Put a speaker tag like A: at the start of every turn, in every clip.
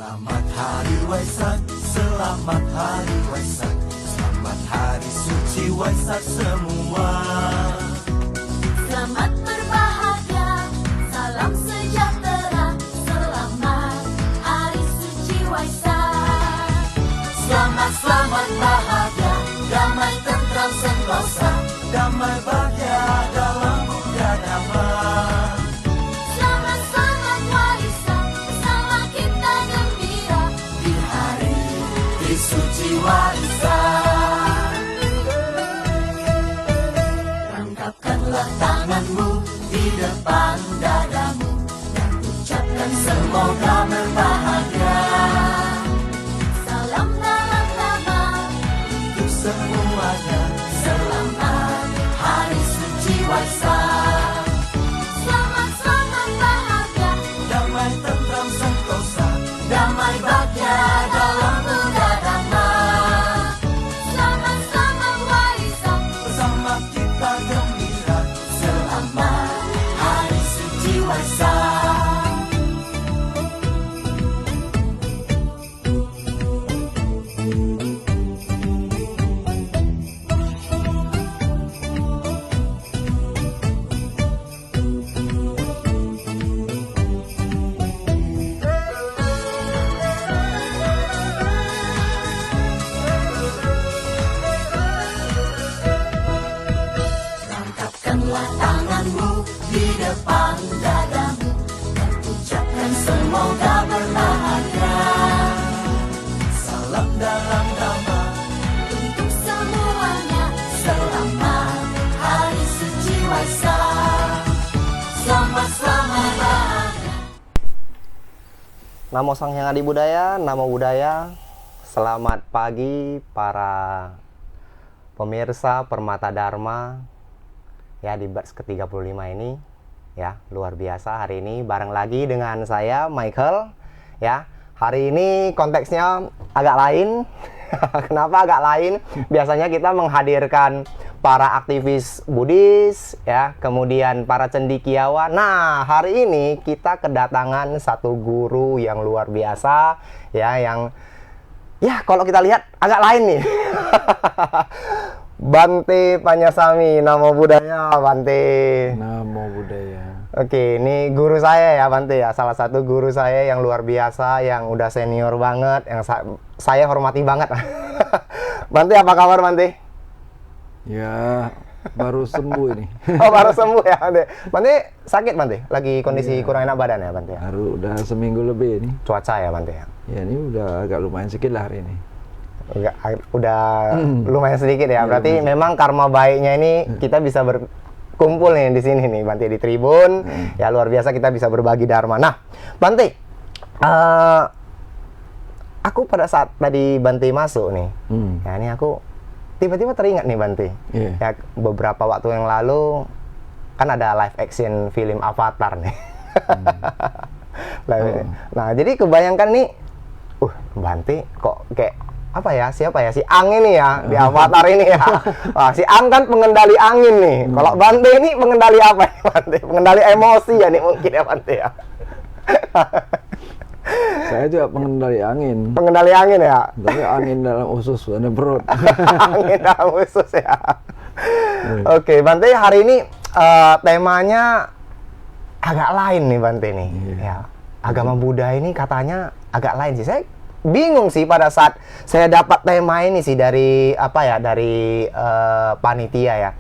A: Selamat Hari Waisak, selamat Hari Waisak, selamat Hari Suci Waisak semua.
B: Selamat berbahagia, salam sejahtera, selamat Hari Suci Waisak.
A: Selamat bahagia, damai tentram sentosa, damai bahagia dalam Buddha Dhamma.
B: Selamat Waisak, bersama kita gembira di hari
A: Suci Waisak.
B: Angkatkanlah tanganmu di depan dadamu dan ucapkan semoga berbahagia. Salam dalam nama
A: Untuk semuanya,
B: selamat Hari Suci Waisak. Selamat bahagia,
A: damai tentram sentosa,
B: damai bahagia dalam Buddha Dhamma. Selamat Waisak,
A: bersama kita gembira.
B: selamat Hari Suci Waisak. Angkatkanlah tanganmu di depan dadamu dan ucapkan semoga berbahagia.
A: Salam dalam Dhamma,
B: Untuk semuanya, selamat Hari Suci Waisak. Selamat bahagia.
C: Namo Sang Hyang Adi Budaya, Namo Budaya. Selamat pagi para pemirsa Permata Dharma. Ya, di batch ke-35 ini ya, luar biasa hari ini bareng lagi dengan saya Michael ya. Hari ini konteksnya agak lain. Kenapa agak lain? Biasanya kita menghadirkan para aktivis Buddhis ya, kemudian para cendekiawan. Nah, hari ini kita kedatangan satu guru yang luar biasa ya, yang ya kalau kita lihat agak lain nih. Bante Panyasami, Namo Buddhaya Bante.
D: Namo Buddhaya.
C: Oke, ini guru saya ya Bante ya, salah satu guru saya yang luar biasa, yang udah senior banget, yang saya hormati banget. Bante, apa kabar Bante?
D: Ya, baru sembuh ini.
C: Oh, baru sembuh ya Bante. Bante sakit Bante? Lagi kondisi
D: Iya.
C: kurang enak badan ya Bante ya?
D: Baru udah seminggu lebih ini.
C: Cuaca ya Bante ya?
D: Ya ini udah agak lumayan sedikit lah hari ini.
C: Udah lumayan sedikit ya.
D: Iya,
C: Berarti
D: lumayan.
C: memang karma baiknya ini kita bisa berkumpul nih di sini nih Bante, di Tribun. Ya luar biasa kita bisa berbagi dharma. Nah, Bante, aku pada saat tadi Bante masuk nih, ya ini aku tiba-tiba teringat nih Bante.
D: Iya.
C: Ya beberapa waktu yang lalu kan ada live action film Avatar nih. Nah, jadi kebayangkan nih, Bante kok kayak apa ya, siapa ya, si Ang ini ya di Avatar ini ya. Wah, si Ang kan pengendali angin nih. Kalau Bante ini pengendali apa nih Bante? Pengendali emosi ya nih mungkin ya Bante ya.
D: Saya juga pengendali angin.
C: Pengendali angin ya.
D: Tapi angin dalam usus, ada perut.
C: Angin dalam usus ya. Oke, Bante, hari ini temanya agak lain nih Bante nih.
D: Iya.
C: Ya, agama Buddha ini katanya agak lain sih. Saya bingung sih pada saat saya dapat tema ini sih dari apa ya, dari panitia ya.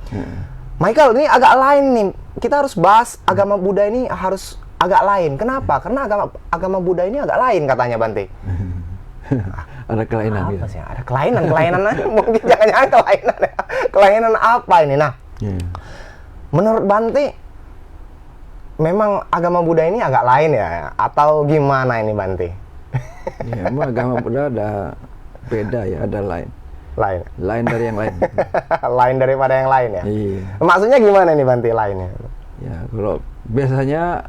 C: Michael, ini agak lain nih. Kita harus bahas agama Buddha ini harus agak lain. Kenapa? Karena agama Buddha ini agak lain katanya Bante.
D: Ada kelainan
C: Apa
D: gitu.
C: sih? Ada kelainan mungkin jangan-jangan kelainan ya. Kelainan apa ini? Nah,
D: Iya.
C: menurut Bante, memang agama Buddha ini agak lain ya? Atau gimana ini Bante?
D: Ya, emang agama Buddha ada beda ya, ada lain.
C: Lain?
D: Lain dari yang lain.
C: Lain daripada yang lain ya?
D: Iya.
C: Maksudnya gimana nih Bante lainnya?
D: Ya, kalau biasanya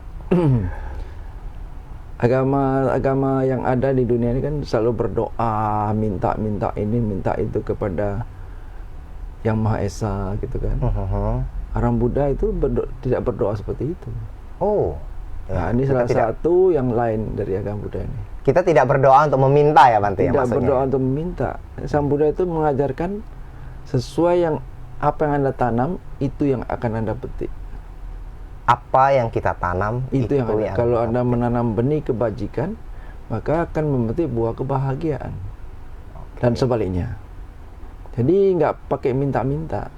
D: agama yang ada di dunia ini kan selalu berdoa, minta ini, minta itu kepada Yang Maha Esa gitu kan. Orang Buddha itu tidak berdoa seperti itu.
C: Oh.
D: Nah, ini
C: kita
D: salah satu yang lain dari agama Buddha ini.
C: Kita tidak berdoa untuk meminta ya Bante ya
D: Tidak
C: maksudnya.
D: berdoa untuk meminta. Sang Buddha itu mengajarkan sesuai yang apa yang Anda tanam, itu yang akan Anda petik.
C: Apa yang kita tanam
D: Itu yang ada. Kalau Anda menanam benih kebajikan, maka akan memetik buah kebahagiaan. Dan sebaliknya. Jadi nggak pakai minta-minta.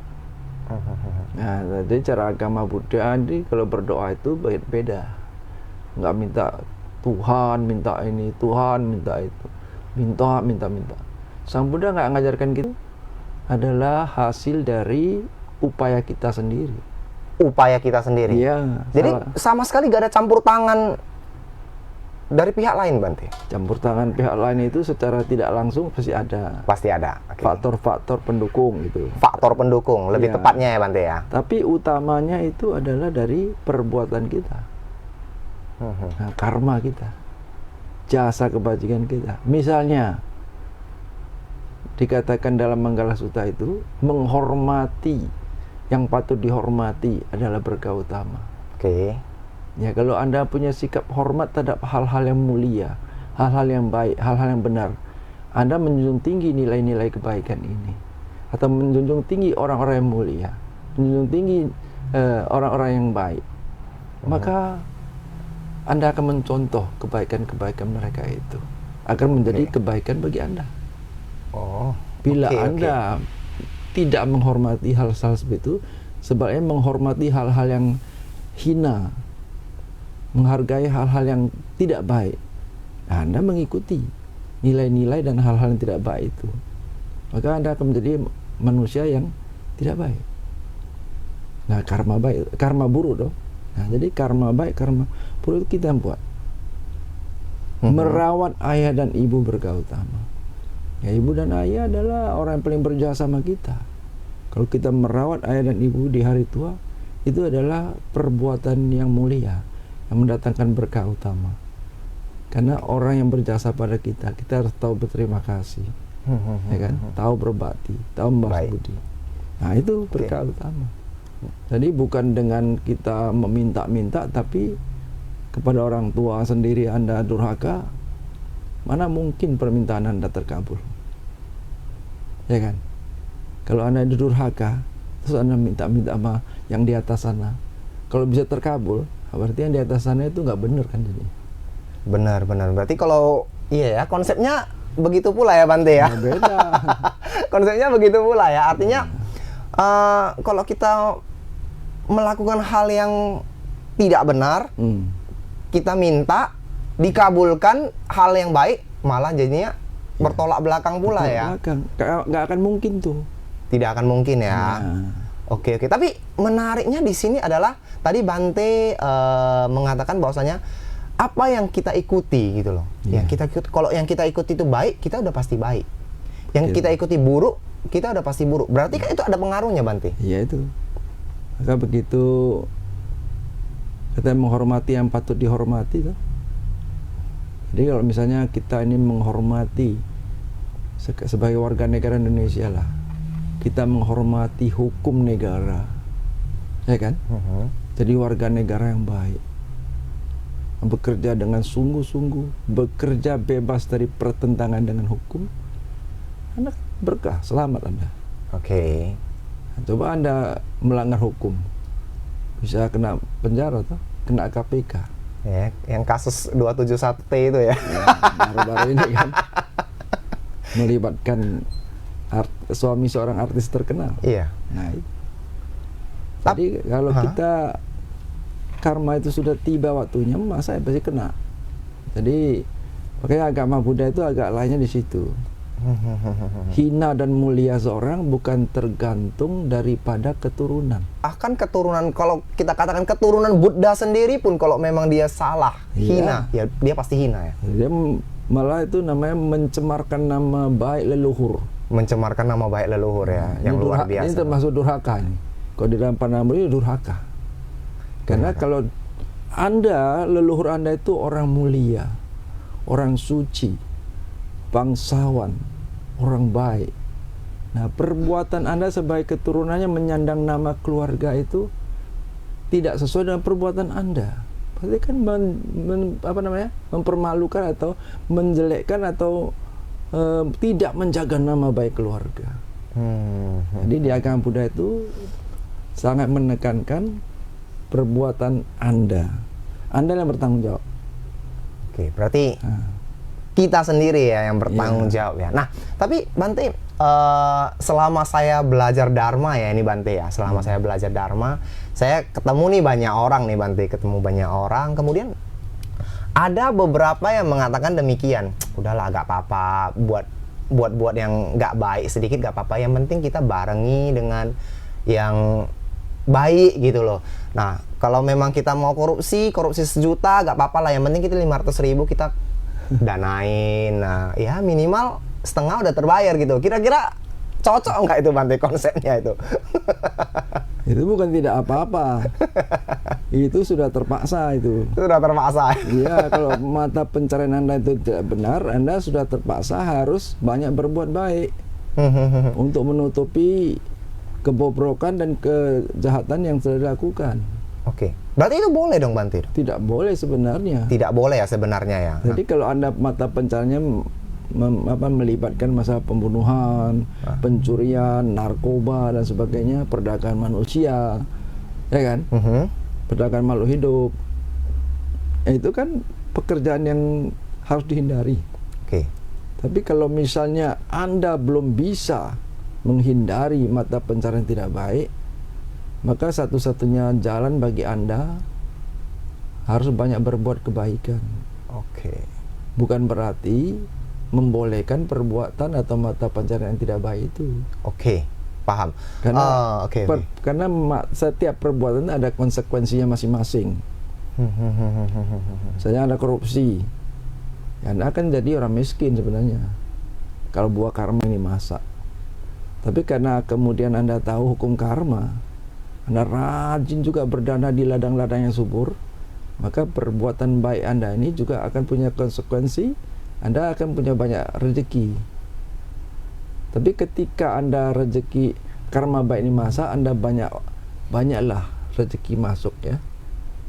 D: Nah, jadi cara agama Buddha ini kalau berdoa itu beda. Nggak minta Tuhan, minta ini, Tuhan, minta itu. Minta. Sang Buddha nggak ngajarkan gitu. Adalah hasil dari upaya kita sendiri.
C: Upaya kita sendiri.
D: Iya.
C: Jadi sama sekali gak ada campur tangan dari pihak lain Bante.
D: Campur tangan pihak lain itu secara tidak langsung pasti ada.
C: Pasti ada. Oke.
D: Faktor-faktor pendukung gitu.
C: Faktor pendukung lebih
D: Iya.
C: tepatnya ya Bante ya.
D: Tapi utamanya itu adalah dari perbuatan kita. Nah, karma kita. Jasa kebajikan kita. Misalnya dikatakan dalam Manggala Sutta itu, menghormati yang patut dihormati adalah berkah utama.
C: Oke.
D: Ya, kalau Anda punya sikap hormat terhadap hal-hal yang mulia, hal-hal yang baik, hal-hal yang benar, Anda menjunjung tinggi nilai-nilai kebaikan ini, atau menjunjung tinggi orang-orang yang mulia, menjunjung tinggi orang-orang yang baik, maka Anda akan mencontoh kebaikan-kebaikan mereka itu, akan menjadi kebaikan bagi Anda.
C: Oh.
D: Bila
C: oke.
D: Anda tidak menghormati hal-hal seperti itu, sebaliknya menghormati hal-hal yang hina, menghargai hal-hal yang tidak baik, Anda mengikuti nilai-nilai dan hal-hal yang tidak baik itu, maka Anda akan menjadi manusia yang tidak baik. Nah, karma baik, karma buruk dong. Nah, jadi karma baik, karma buruk itu kita yang buat. Merawat ayah dan ibu berkah utama. Ya, ibu dan ayah adalah orang yang paling berjasa sama kita. Kalau kita merawat ayah dan ibu di hari tua, itu adalah perbuatan yang mulia, yang mendatangkan berkah utama. Karena orang yang berjasa pada kita harus tahu berterima kasih, ya kan? Tahu berbakti, tahu membalas budi. Nah, itu berkah utama. Jadi bukan dengan kita meminta-minta, tapi kepada orang tua sendiri Anda durhaka, mana mungkin permintaan Anda terkabul, ya kan? Kalau Anda durhaka, terus Anda minta-minta sama yang di atas sana, kalau bisa terkabul, berarti yang di atas sana itu nggak benar kan? Jadi
C: Benar. Berarti kalau iya ya, konsepnya begitu pula ya Bante ya.
D: nah, beda.
C: Konsepnya begitu pula ya. Artinya kalau kita melakukan hal yang tidak benar, kita minta dikabulkan hal yang baik, malah jadinya bertolak belakang pula ya.
D: Nggak akan mungkin tuh.
C: Tidak akan mungkin ya.
D: Nah.
C: Oke. Tapi menariknya di sini adalah tadi Bante mengatakan bahwasanya apa yang kita ikuti gitu loh. Yang kita ikuti, kalau yang kita ikuti itu baik, kita udah pasti baik. Yang kita ikuti buruk, kita udah pasti buruk. Berarti kan itu ada pengaruhnya Bante.
D: Iya itu. Maka begitu kita menghormati yang patut dihormati tuh. Jadi kalau misalnya kita ini menghormati sebagai warga negara Indonesia lah, kita menghormati hukum negara, ya kan? Jadi warga negara yang baik, bekerja dengan sungguh-sungguh, bekerja bebas dari pertentangan dengan hukum, Anda berkah, selamat Anda.
C: Oke.
D: Nah, coba Anda melanggar hukum, bisa kena penjara tuh, kena KPK.
C: Ya, yang kasus 271T itu ya.
D: Baru-baru ini kan melibatkan suami seorang artis terkenal.
C: Iya.
D: Nah, itu. Jadi kalau kita karma itu sudah tiba waktunya, masa pasti kena. Jadi makanya agama Buddha itu agak lainnya di situ. Hina dan mulia seorang bukan tergantung daripada keturunan.
C: Akan keturunan, kalau kita katakan keturunan Buddha sendiri pun kalau memang dia salah, hina, ya dia pasti hina ya.
D: Dia malah itu namanya mencemarkan nama baik leluhur.
C: Mencemarkan nama baik leluhur ya, yang luar biasa.
D: Ini termasuk durhaka ini. Kalau di dalam pandangan Buddha durhaka. Karena kalau Anda, leluhur Anda itu orang mulia, orang suci, bangsawan, orang baik. Nah, perbuatan Anda sebagai keturunannya menyandang nama keluarga itu tidak sesuai dengan perbuatan Anda. berarti kan mempermalukan atau menjelekkan atau tidak menjaga nama baik keluarga. Jadi di agama Buddha itu sangat menekankan perbuatan Anda yang bertanggung jawab.
C: Oke, berarti kita sendiri ya yang bertanggung jawab ya. Nah, tapi Bante, selama saya belajar Dharma ya ini Bante ya, selama saya belajar Dharma, saya ketemu nih banyak orang nih Bante, ketemu banyak orang, kemudian ada beberapa yang mengatakan demikian, udahlah gak apa-apa, buat yang gak baik sedikit gak apa-apa, yang penting kita barengi dengan yang baik gitu loh. Nah, kalau memang kita mau korupsi 1 juta gak apa-apa lah, yang penting kita 500.000 kita danain. Nah, ya minimal setengah udah terbayar gitu. Kira-kira cocok nggak itu Bante konsepnya itu?
D: Itu bukan tidak apa-apa. Itu sudah terpaksa itu.
C: Sudah terpaksa.
D: Iya, kalau mata pencarian Anda itu tidak benar, Anda sudah terpaksa harus banyak berbuat baik untuk menutupi kebobrokan dan kejahatan yang sudah dilakukan.
C: Oke. Berarti itu boleh dong Bante?
D: Tidak boleh sebenarnya.
C: Tidak boleh ya sebenarnya ya.
D: Jadi kalau Anda mata pencariannya melibatkan masalah pembunuhan, pencurian, narkoba dan sebagainya, perdagangan manusia, ya kan? Perdagangan makhluk hidup, itu kan pekerjaan yang harus dihindari.
C: Oke.
D: Tapi kalau misalnya Anda belum bisa menghindari mata pencarian tidak baik, maka satu-satunya jalan bagi Anda harus banyak berbuat kebaikan.
C: Oke.
D: Bukan berarti membolehkan perbuatan atau mata pencarian yang tidak baik itu.
C: Oke, paham.
D: Karena karena setiap perbuatan ada konsekuensinya masing-masing. Misalnya ada korupsi, ya Anda akan jadi orang miskin sebenarnya kalau buah karma ini masak. Tapi karena kemudian Anda tahu hukum karma, Anda rajin juga berdana di ladang-ladang yang subur, maka perbuatan baik Anda ini juga akan punya konsekuensi. Anda akan punya banyak rezeki. Tapi ketika Anda rezeki karma baik ini masak, Anda banyaklah rezeki masuk ya.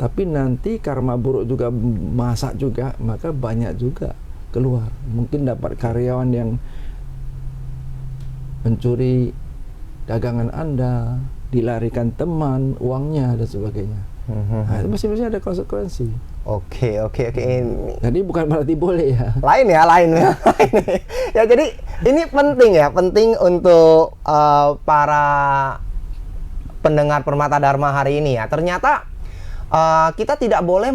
D: Tapi nanti karma buruk juga masak juga, maka banyak juga keluar. Mungkin dapat karyawan yang mencuri dagangan Anda, dilarikan teman, uangnya dan sebagainya. Nah, itu masing-masing ada konsekuensi.
C: Oke.
D: Jadi bukan berarti boleh ya.
C: Lain ya. Ya jadi ini penting ya, penting untuk para pendengar Permata Dharma hari ini ya. Ternyata kita tidak boleh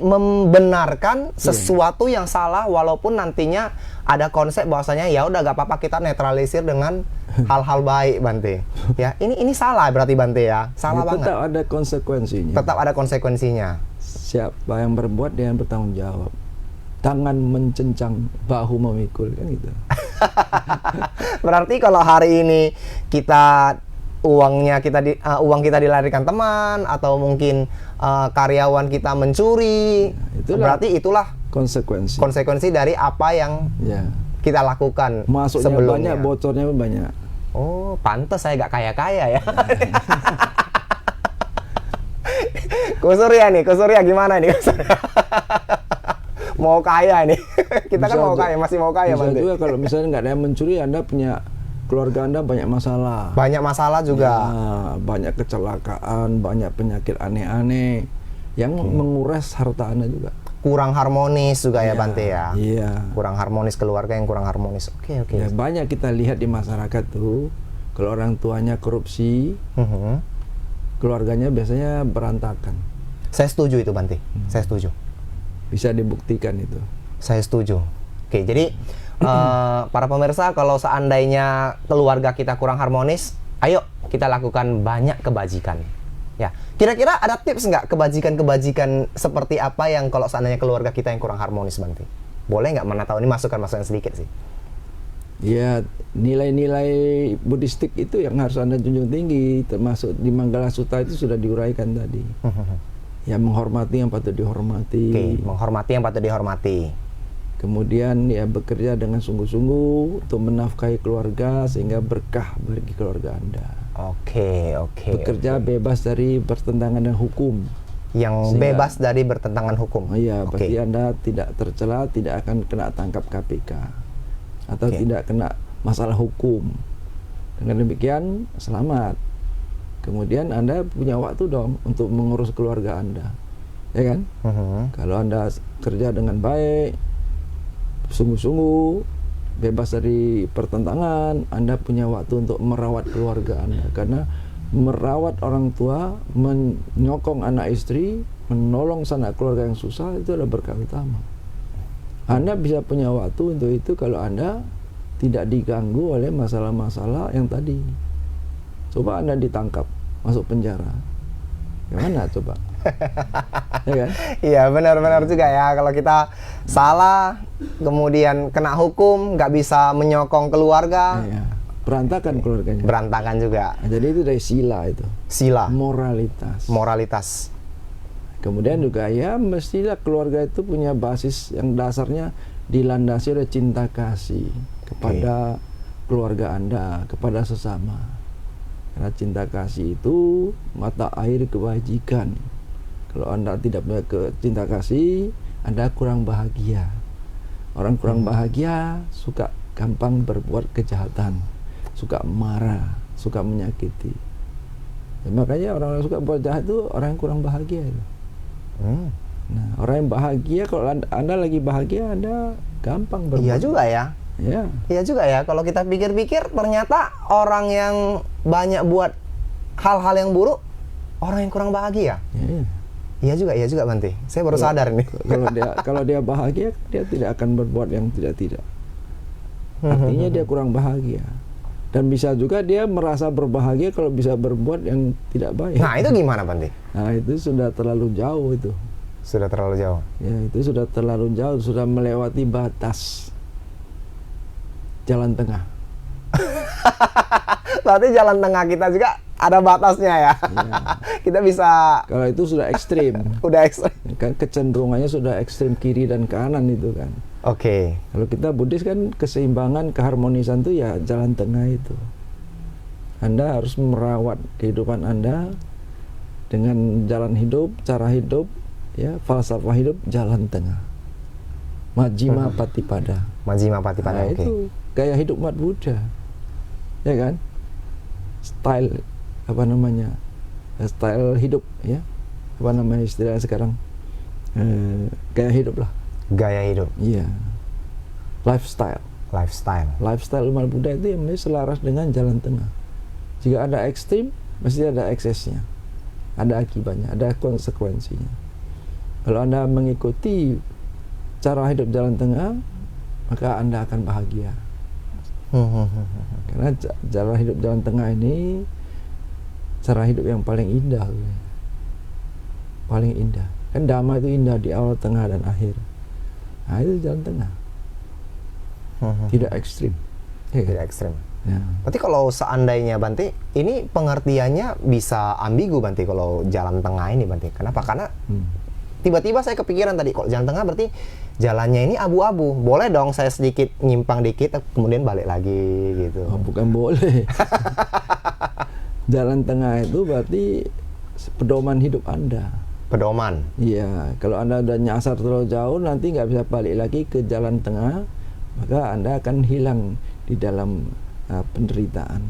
C: membenarkan sesuatu yang salah walaupun nantinya ada konsep bahwasanya ya udah gak apa-apa kita netralisir dengan hal-hal baik Bante. Ya, ini salah berarti Bante ya. Salah banget.
D: Tetap ada konsekuensinya.
C: Tetap ada konsekuensinya.
D: Siapa yang berbuat dia yang bertanggung jawab. Tangan mencencang, bahu memikul kan gitu.
C: Berarti kalau hari ini uang kita dilarikan teman atau mungkin karyawan kita mencuri, berarti itulah konsekuensi dari apa yang kita lakukan.
D: Masuknya
C: sebelumnya.
D: Banyak, bocornya banyak.
C: Oh, pantas saya gak kaya-kaya ya. Kusurya gimana nih? Mau kaya nih. Kita kan masih mau kaya.
D: Bisa juga kalau misalnya nggak ada yang mencuri, Anda punya keluarga Anda banyak masalah.
C: Banyak masalah juga.
D: Ya, banyak kecelakaan, banyak penyakit aneh-aneh yang menguras harta Anda juga.
C: Kurang harmonis juga ya Bante ya.
D: Iya.
C: Kurang harmonis, keluarga yang kurang harmonis. Oke.
D: Ya, banyak kita lihat di masyarakat tuh, kalau orang tuanya korupsi, keluarganya biasanya berantakan.
C: Saya setuju itu Bante. Saya setuju.
D: Bisa dibuktikan itu.
C: Saya setuju. Oke, jadi para pemirsa, kalau seandainya keluarga kita kurang harmonis, ayo kita lakukan banyak kebajikan. Ya, kira-kira ada tips nggak kebajikan seperti apa yang kalau seandainya keluarga kita yang kurang harmonis, Bante? Boleh nggak mana tahu, ini masukan sedikit sih.
D: Ya, nilai-nilai buddhistik itu yang harus Anda junjung tinggi, termasuk di Manggala Sutta itu sudah diuraikan tadi. Ya, menghormati yang patut dihormati.
C: Oke, menghormati yang patut dihormati.
D: Kemudian ya bekerja dengan sungguh-sungguh untuk menafkahi keluarga sehingga berkah bagi keluarga Anda.
C: Oke.
D: Bekerja bebas dari bertentangan dengan hukum.
C: Yang bebas dari bertentangan hukum.
D: Oh iya, pasti Anda tidak tercela, tidak akan kena tangkap KPK atau tidak kena masalah hukum. Dengan demikian selamat. Kemudian Anda punya waktu dong untuk mengurus keluarga Anda, ya kan? Kalau Anda kerja dengan baik, sungguh-sungguh, bebas dari pertentangan, Anda punya waktu untuk merawat keluarga Anda. Karena merawat orang tua, menyokong anak istri, menolong sanak keluarga yang susah, itu adalah berkah utama. Anda bisa punya waktu untuk itu kalau Anda tidak diganggu oleh masalah-masalah yang tadi. Coba Anda ditangkap, masuk penjara, gimana coba? Ya kan?
C: Iya, benar-benar juga ya. Kalau kita salah, kemudian kena hukum, nggak bisa menyokong keluarga,
D: berantakan keluarganya.
C: Berantakan juga.
D: Nah, jadi itu dari sila itu.
C: Sila.
D: Moralitas. Kemudian juga ya mestilah keluarga itu punya basis yang dasarnya dilandasi oleh cinta kasih kepada keluarga Anda, kepada sesama. Karena cinta kasih itu mata air kebajikan. Kalau Anda tidak punya cinta kasih, Anda kurang bahagia. Orang kurang bahagia suka gampang berbuat kejahatan, suka marah, suka menyakiti. Ya, makanya orang yang suka buat jahat itu orang yang kurang bahagia itu. Nah, orang yang bahagia, kalau Anda lagi bahagia, Anda gampang berbuat.
C: Iya juga ya. Iya juga ya. Kalau kita pikir-pikir, ternyata orang yang banyak buat hal-hal yang buruk, orang yang kurang bahagia. Iya juga Bante. Saya baru sadar nih.
D: Kalau dia bahagia, dia tidak akan berbuat yang tidak. Artinya dia kurang bahagia. Dan bisa juga dia merasa berbahagia kalau bisa berbuat yang tidak baik.
C: Nah, itu gimana, Bante?
D: Nah, itu sudah terlalu jauh itu.
C: Sudah terlalu jauh.
D: Ya, itu sudah terlalu jauh, sudah melewati batas jalan tengah.
C: Berarti jalan tengah kita juga ada batasnya ya. Kita bisa.
D: Kalau itu sudah ekstrim.
C: Udah ekstrim.
D: Kan kecenderungannya sudah ekstrim kiri dan kanan itu kan.
C: Oke.
D: Kalau kita Buddhis kan keseimbangan, keharmonisan itu ya jalan tengah itu. Anda harus merawat kehidupan Anda dengan jalan hidup, cara hidup, ya, falsafah hidup, jalan tengah. Majjhima Patipada.
C: Majjhima Patipada.
D: Nah, itu gaya hidup umat Buddha. Ya kan? Style style hidup, ya. Apa namanya istilahnya sekarang? Gaya hidup lah.
C: Gaya hidup.
D: Iya. Lifestyle umat Buddha itu yang selaras dengan jalan tengah. Jika ada ekstrim, mesti ada eksesnya, ada akibatnya, ada konsekuensinya. Kalau Anda mengikuti cara hidup jalan tengah, maka Anda akan bahagia. Karena cara hidup jalan tengah ini cara hidup yang paling indah. Paling indah. Kan Dhamma itu indah di awal, tengah, dan akhir. Nah, itu jalan tengah. Tidak ekstrim.
C: Tidak ekstrim.
D: Ya.
C: Berarti kalau seandainya Bante, ini pengertiannya bisa ambigu Bante kalau jalan tengah ini Bante. Kenapa? Karena tiba-tiba saya kepikiran tadi, kalau jalan tengah berarti jalannya ini abu-abu. Boleh dong saya sedikit nyimpang dikit, kemudian balik lagi gitu.
D: Oh, bukan boleh. Jalan tengah itu berarti pedoman hidup Anda.
C: Pedoman.
D: Iya, kalau Anda udah nyasar terlalu jauh, nanti nggak bisa balik lagi ke jalan tengah, maka Anda akan hilang di dalam penderitaan,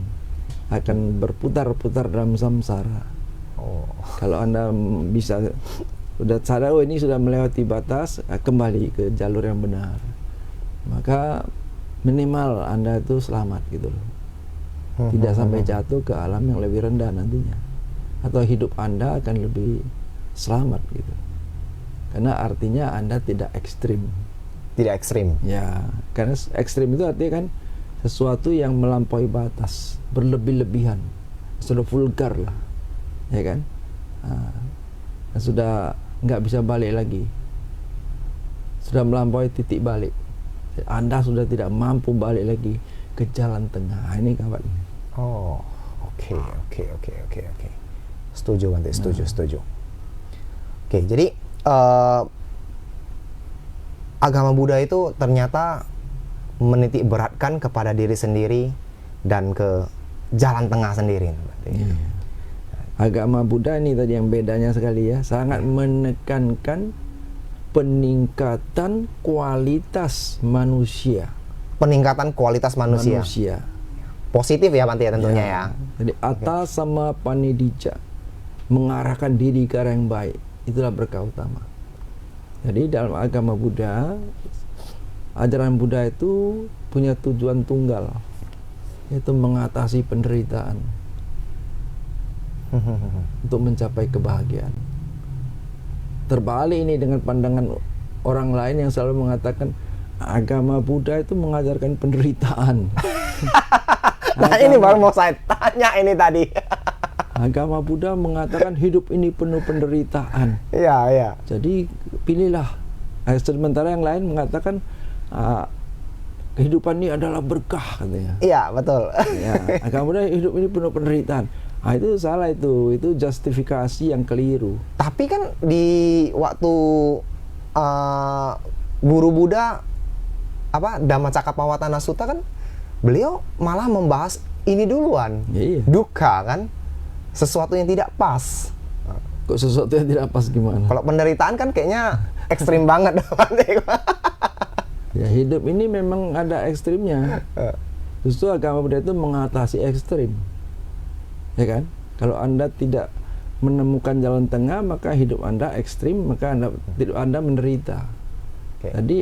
D: akan berputar-putar dalam samsara. Kalau Anda bisa udah sadar, oh ini sudah melewati batas, kembali ke jalur yang benar, maka minimal Anda itu selamat gitu loh. Tidak sampai jatuh ke alam yang lebih rendah nantinya, atau hidup Anda akan lebih selamat gitu. Karena artinya Anda tidak ekstrim.
C: Tidak ekstrim.
D: Ya, karena ekstrim itu artinya kan sesuatu yang melampaui batas, berlebih-lebihan, sudah vulgar lah, ya kan? Sudah nggak bisa balik lagi, sudah melampaui titik balik. Anda sudah tidak mampu balik lagi ke jalan tengah. Ini kawan.
C: Oh, oke. Setuju Bante, setuju. Oke, jadi agama Buddha itu ternyata menitik beratkan kepada diri sendiri dan ke jalan tengah sendiri.
D: Agama Buddha ini tadi yang bedanya sekali ya, sangat menekankan peningkatan kualitas manusia.
C: Peningkatan kualitas manusia. Positif ya Bante ya tentunya ya.
D: Jadi atas sama panidija, mengarahkan diri ke arah yang baik, itulah berkah utama. Jadi dalam agama Buddha, ajaran Buddha itu punya tujuan tunggal, yaitu mengatasi penderitaan untuk mencapai kebahagiaan. Terbalik ini dengan pandangan orang lain yang selalu mengatakan agama Buddha itu mengajarkan penderitaan.
C: Nah ini baru mau saya tanya ini tadi.
D: Agama Buddha mengatakan hidup ini penuh penderitaan.
C: Iya, iya.
D: Jadi pilihlah. Sementara yang lain mengatakan kehidupan ini adalah berkah katanya.
C: Iya, betul.
D: Ya, agama Buddha hidup ini penuh penderitaan. Ah, itu salah itu justifikasi yang keliru.
C: Tapi kan di waktu guru Buddha Dhammacakkappawatthana Sutta kan beliau malah membahas ini duluan.
D: Ya, iya.
C: Dukkha kan, sesuatu yang tidak pas.
D: Kok sesuatu yang tidak pas gimana?
C: Kalau penderitaan kan kayaknya ekstrim banget.
D: Ya, hidup ini memang ada ekstrimnya. Justru agama Buddha itu mengatasi ekstrim. Ya kan? Kalau Anda tidak menemukan jalan tengah, maka hidup Anda ekstrim, maka Anda menderita.
C: Okay.
D: Jadi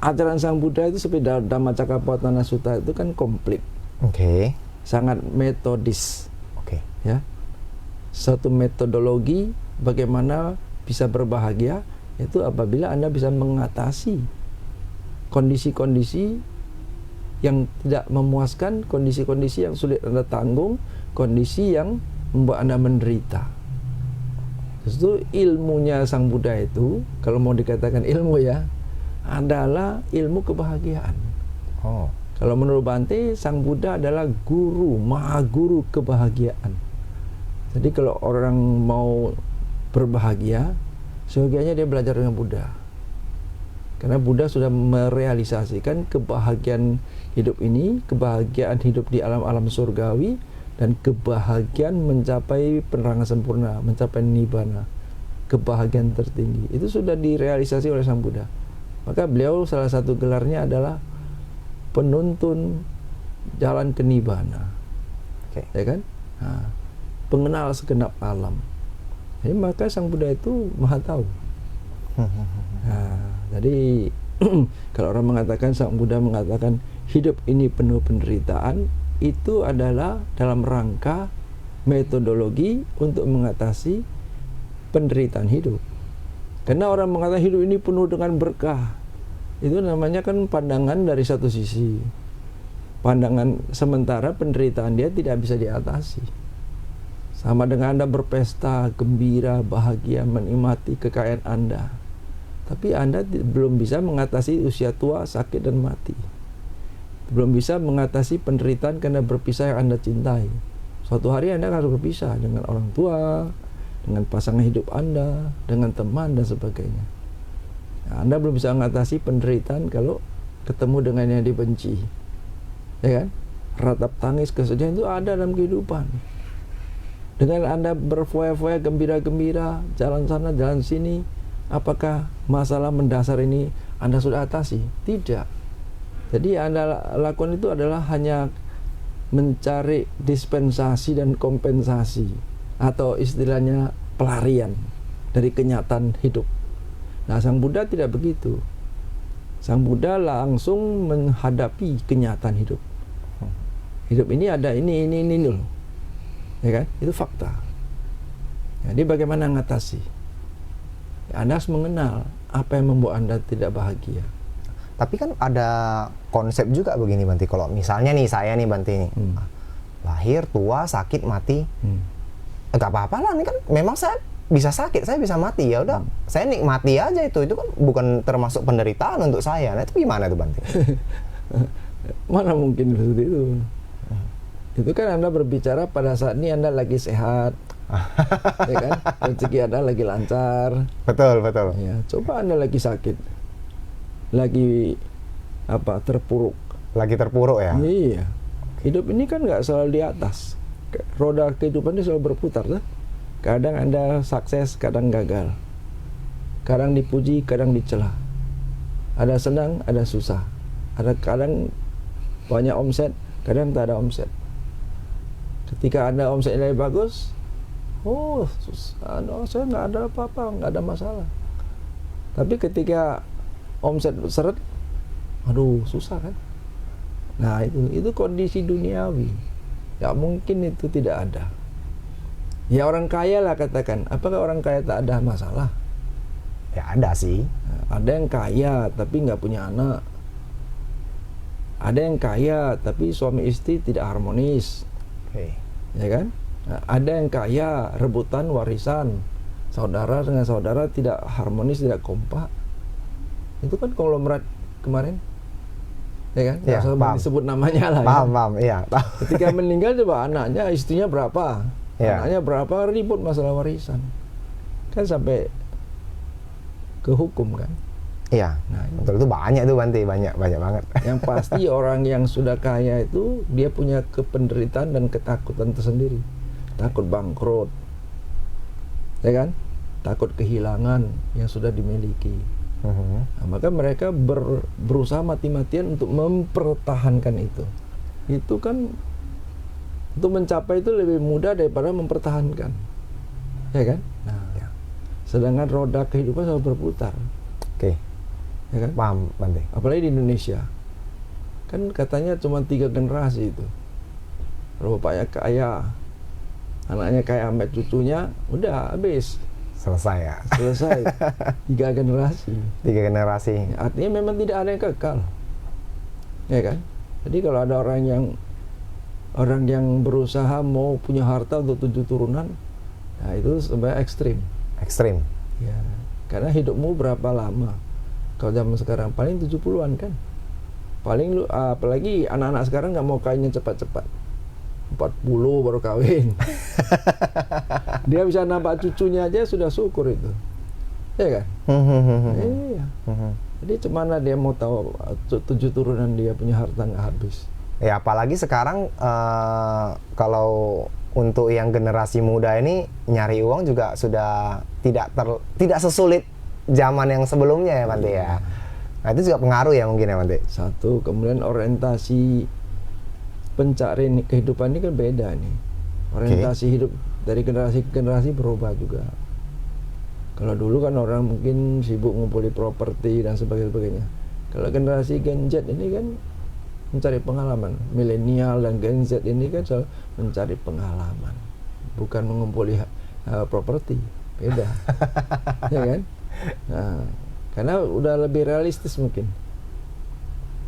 D: ajaran Sang Buddha itu seperti Dhammacakkappawatthana Sutta itu kan komplit.
C: Oke.
D: Sangat metodis.
C: Oke.
D: Ya. Satu metodologi bagaimana bisa berbahagia itu apabila Anda bisa mengatasi kondisi-kondisi yang tidak memuaskan, kondisi-kondisi yang sulit Anda tanggung, kondisi yang membuat Anda menderita. Justru ilmunya Sang Buddha itu, kalau mau dikatakan ilmu ya, adalah ilmu kebahagiaan.
C: Oh.
D: Kalau menurut Bante, Sang Buddha adalah guru, maha guru kebahagiaan. Jadi kalau orang mau berbahagia, seyogianya dia belajar dengan Buddha. Karena Buddha sudah merealisasikan kebahagiaan hidup ini, kebahagiaan hidup di alam-alam surgawi, dan kebahagiaan mencapai penerangan sempurna, mencapai nibbana, kebahagiaan tertinggi. Itu sudah direalisasi oleh Sang Buddha. Maka beliau salah satu gelarnya adalah penuntun jalan ke nibbana.
C: Okay.
D: Ya kan? Nah, pengenal segenap alam. Jadi maka Sang Buddha itu maha tahu. Nah, jadi kalau orang mengatakan, Sang Buddha mengatakan hidup ini penuh penderitaan, itu adalah dalam rangka metodologi untuk mengatasi penderitaan hidup. Karena orang mengatakan hidup ini penuh dengan berkah, itu namanya kan pandangan dari satu sisi. Pandangan sementara penderitaan dia tidak bisa diatasi. Sama dengan Anda berpesta, gembira, bahagia, menikmati kekayaan Anda, tapi Anda belum bisa mengatasi usia tua, sakit, dan mati. Belum bisa mengatasi penderitaan karena berpisah yang Anda cintai. Suatu hari Anda harus berpisah dengan orang tua, dengan pasangan hidup Anda, dengan teman, dan sebagainya. Nah, Anda belum bisa mengatasi penderitaan kalau ketemu dengan yang dibenci. Ya kan? Ratap tangis, kesedihan itu ada dalam kehidupan. Dengan Anda berfoya-foya, gembira-gembira, jalan sana, jalan sini, apakah masalah mendasar ini Anda sudah atasi? Tidak. Jadi Anda lakukan itu adalah hanya mencari dispensasi dan kompensasi, atau istilahnya pelarian dari kenyataan hidup. Nah, Sang Buddha tidak begitu. Sang Buddha langsung menghadapi kenyataan hidup. Hidup ini ada ini loh. Ya kan? Itu fakta. Jadi bagaimana mengatasi? Anda harus mengenal apa yang membuat Anda tidak bahagia.
C: Tapi kan ada konsep juga begini Bante. Kalau misalnya nih saya nih Bante nih, lahir, tua, sakit, mati, nggak apa-apa lah. Ini kan memang saya bisa sakit, saya bisa mati, ya udah, saya nikmati aja itu kan bukan termasuk penderitaan untuk saya. Nah itu gimana tuh Bante?
D: Mana mungkin seperti itu? Itu kan Anda berbicara pada saat ini Anda lagi sehat, ya kan? Rezeki Anda lagi lancar.
C: Betul, betul.
D: Ya, coba Anda lagi sakit. lagi terpuruk.
C: Lagi terpuruk ya.
D: Iya. Hidup ini kan nggak selalu di atas. Roda kehidupan ini selalu berputar tuh. Kadang Anda sukses, kadang gagal. Kadang dipuji, kadang dicela. Ada senang, ada susah. Ada kadang banyak omset, kadang tak ada omset. Ketika Anda omsetnya lebih bagus, saya nggak ada apa-apa, nggak ada masalah. Tapi ketika omset seret, susah kan? Nah itu kondisi duniawi. Ya mungkin itu tidak ada. Ya orang kaya lah katakan. Apakah orang kaya tak ada masalah?
C: Ya ada sih.
D: Nah, ada yang kaya tapi nggak punya anak. Ada yang kaya tapi suami istri tidak harmonis.
C: Oke.
D: Ya kan? Nah, ada yang kaya rebutan warisan. Saudara dengan saudara tidak harmonis, tidak kompak. Itu kan konglomerat kemarin. Ya kan?
C: Ya,
D: Nggak usah disebut namanya lah.
C: Paham, iya.
D: Ketika meninggal coba anaknya, istrinya berapa?
C: Ya.
D: Anaknya berapa, ribut masalah warisan. Kan sampai ke hukum kan.
C: Iya.
D: Nah,
C: Betul, itu banyak tuh Bante, banyak banget.
D: yang pasti orang yang sudah kaya itu dia punya kependeritaan dan ketakutan tersendiri. Takut bangkrut. Ya kan? Takut kehilangan yang sudah dimiliki. Nah, maka mereka berusaha mati-matian untuk mempertahankan itu. Itu kan untuk mencapai itu lebih mudah daripada mempertahankan, ya kan? Nah,
C: Ya.
D: sedangkan roda kehidupan selalu berputar,
C: Oke.
D: ya kan?
C: Paham Bante.
D: Apalagi di Indonesia, kan katanya cuma 3 generasi itu. Kalau bapaknya kaya, anaknya kaya, sampai cucunya, udah habis.
C: Selesai ya.
D: Selesai. 3 generasi.
C: 3 generasi.
D: Ya, artinya memang tidak ada yang kekal, ya kan? Jadi kalau ada orang yang berusaha mau punya harta untuk 7 turunan, nah itu sebenarnya ekstrim.
C: Ekstrim.
D: Ya, karena hidupmu berapa lama? Kalau zaman sekarang paling 70-an kan. Paling apalagi anak-anak sekarang nggak mau kawinnya cepat-cepat. 40 baru kawin. Dia bisa nampak cucunya aja sudah syukur itu. Ya kan? Iya. Jadi cemana dia mau tahu 7 turunan dia punya harta nggak habis.
C: Ya apalagi sekarang kalau untuk yang generasi muda ini nyari uang juga sudah tidak sesulit zaman yang sebelumnya ya Bante ya. Nah itu juga pengaruh ya mungkin ya Bante.
D: Satu, kemudian orientasi pencarian kehidupan ini kan beda nih. Orientasi hidup dari generasi ke generasi berubah juga. Kalau dulu kan orang mungkin sibuk ngumpuli properti dan sebagainya. Kalau generasi Gen Z ini kan mencari pengalaman. Milenial dan Gen Z ini kan selalu mencari pengalaman, bukan mengumpuli properti. Beda. Ya kan? Nah, karena udah lebih realistis mungkin.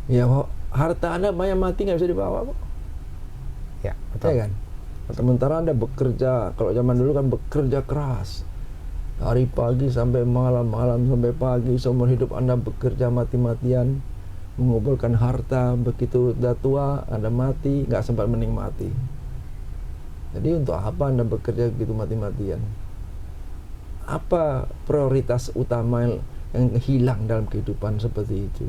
D: Ya harta Anda banyak mati nggak bisa dibawa kok.
C: Ya betul.
D: Ya kan? Sementara Anda bekerja, kalau zaman dulu kan bekerja keras. Dari pagi sampai malam, malam sampai pagi, seumur hidup Anda bekerja mati-matian, mengumpulkan harta, begitu udah tua, Anda mati, nggak sempat menikmati. Jadi untuk apa Anda bekerja begitu mati-matian? Apa prioritas utama yang hilang dalam kehidupan seperti itu?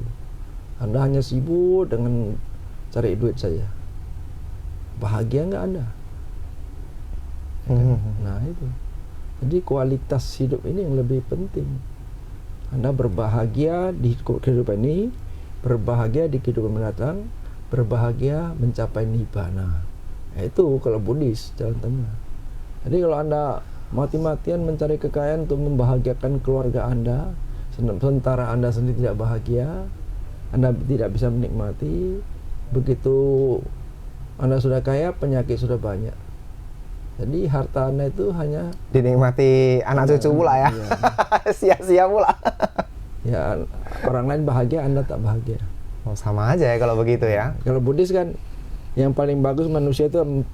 D: Anda hanya sibuk dengan cari duit saja. Bahagia nggak Anda? Ya kan? Nah itu. Jadi kualitas hidup ini yang lebih penting. Anda berbahagia di kehidupan ini, berbahagia di kehidupan mendatang, berbahagia mencapai nibbana. Nah, itu kalau Buddhis jalan tengah. Jadi kalau Anda mati-matian mencari kekayaan untuk membahagiakan keluarga Anda, sementara Anda sendiri tidak bahagia, Anda tidak bisa menikmati. Begitu Anda sudah kaya, penyakit sudah banyak. Jadi harta Anda itu hanya
C: dinikmati anak cucu pula ya.
D: Iya.
C: Sia-sia pula.
D: Ya, orang lain bahagia, Anda tak bahagia.
C: Oh, sama aja ya kalau begitu ya.
D: Kalau Buddhis kan yang paling bagus manusia itu 4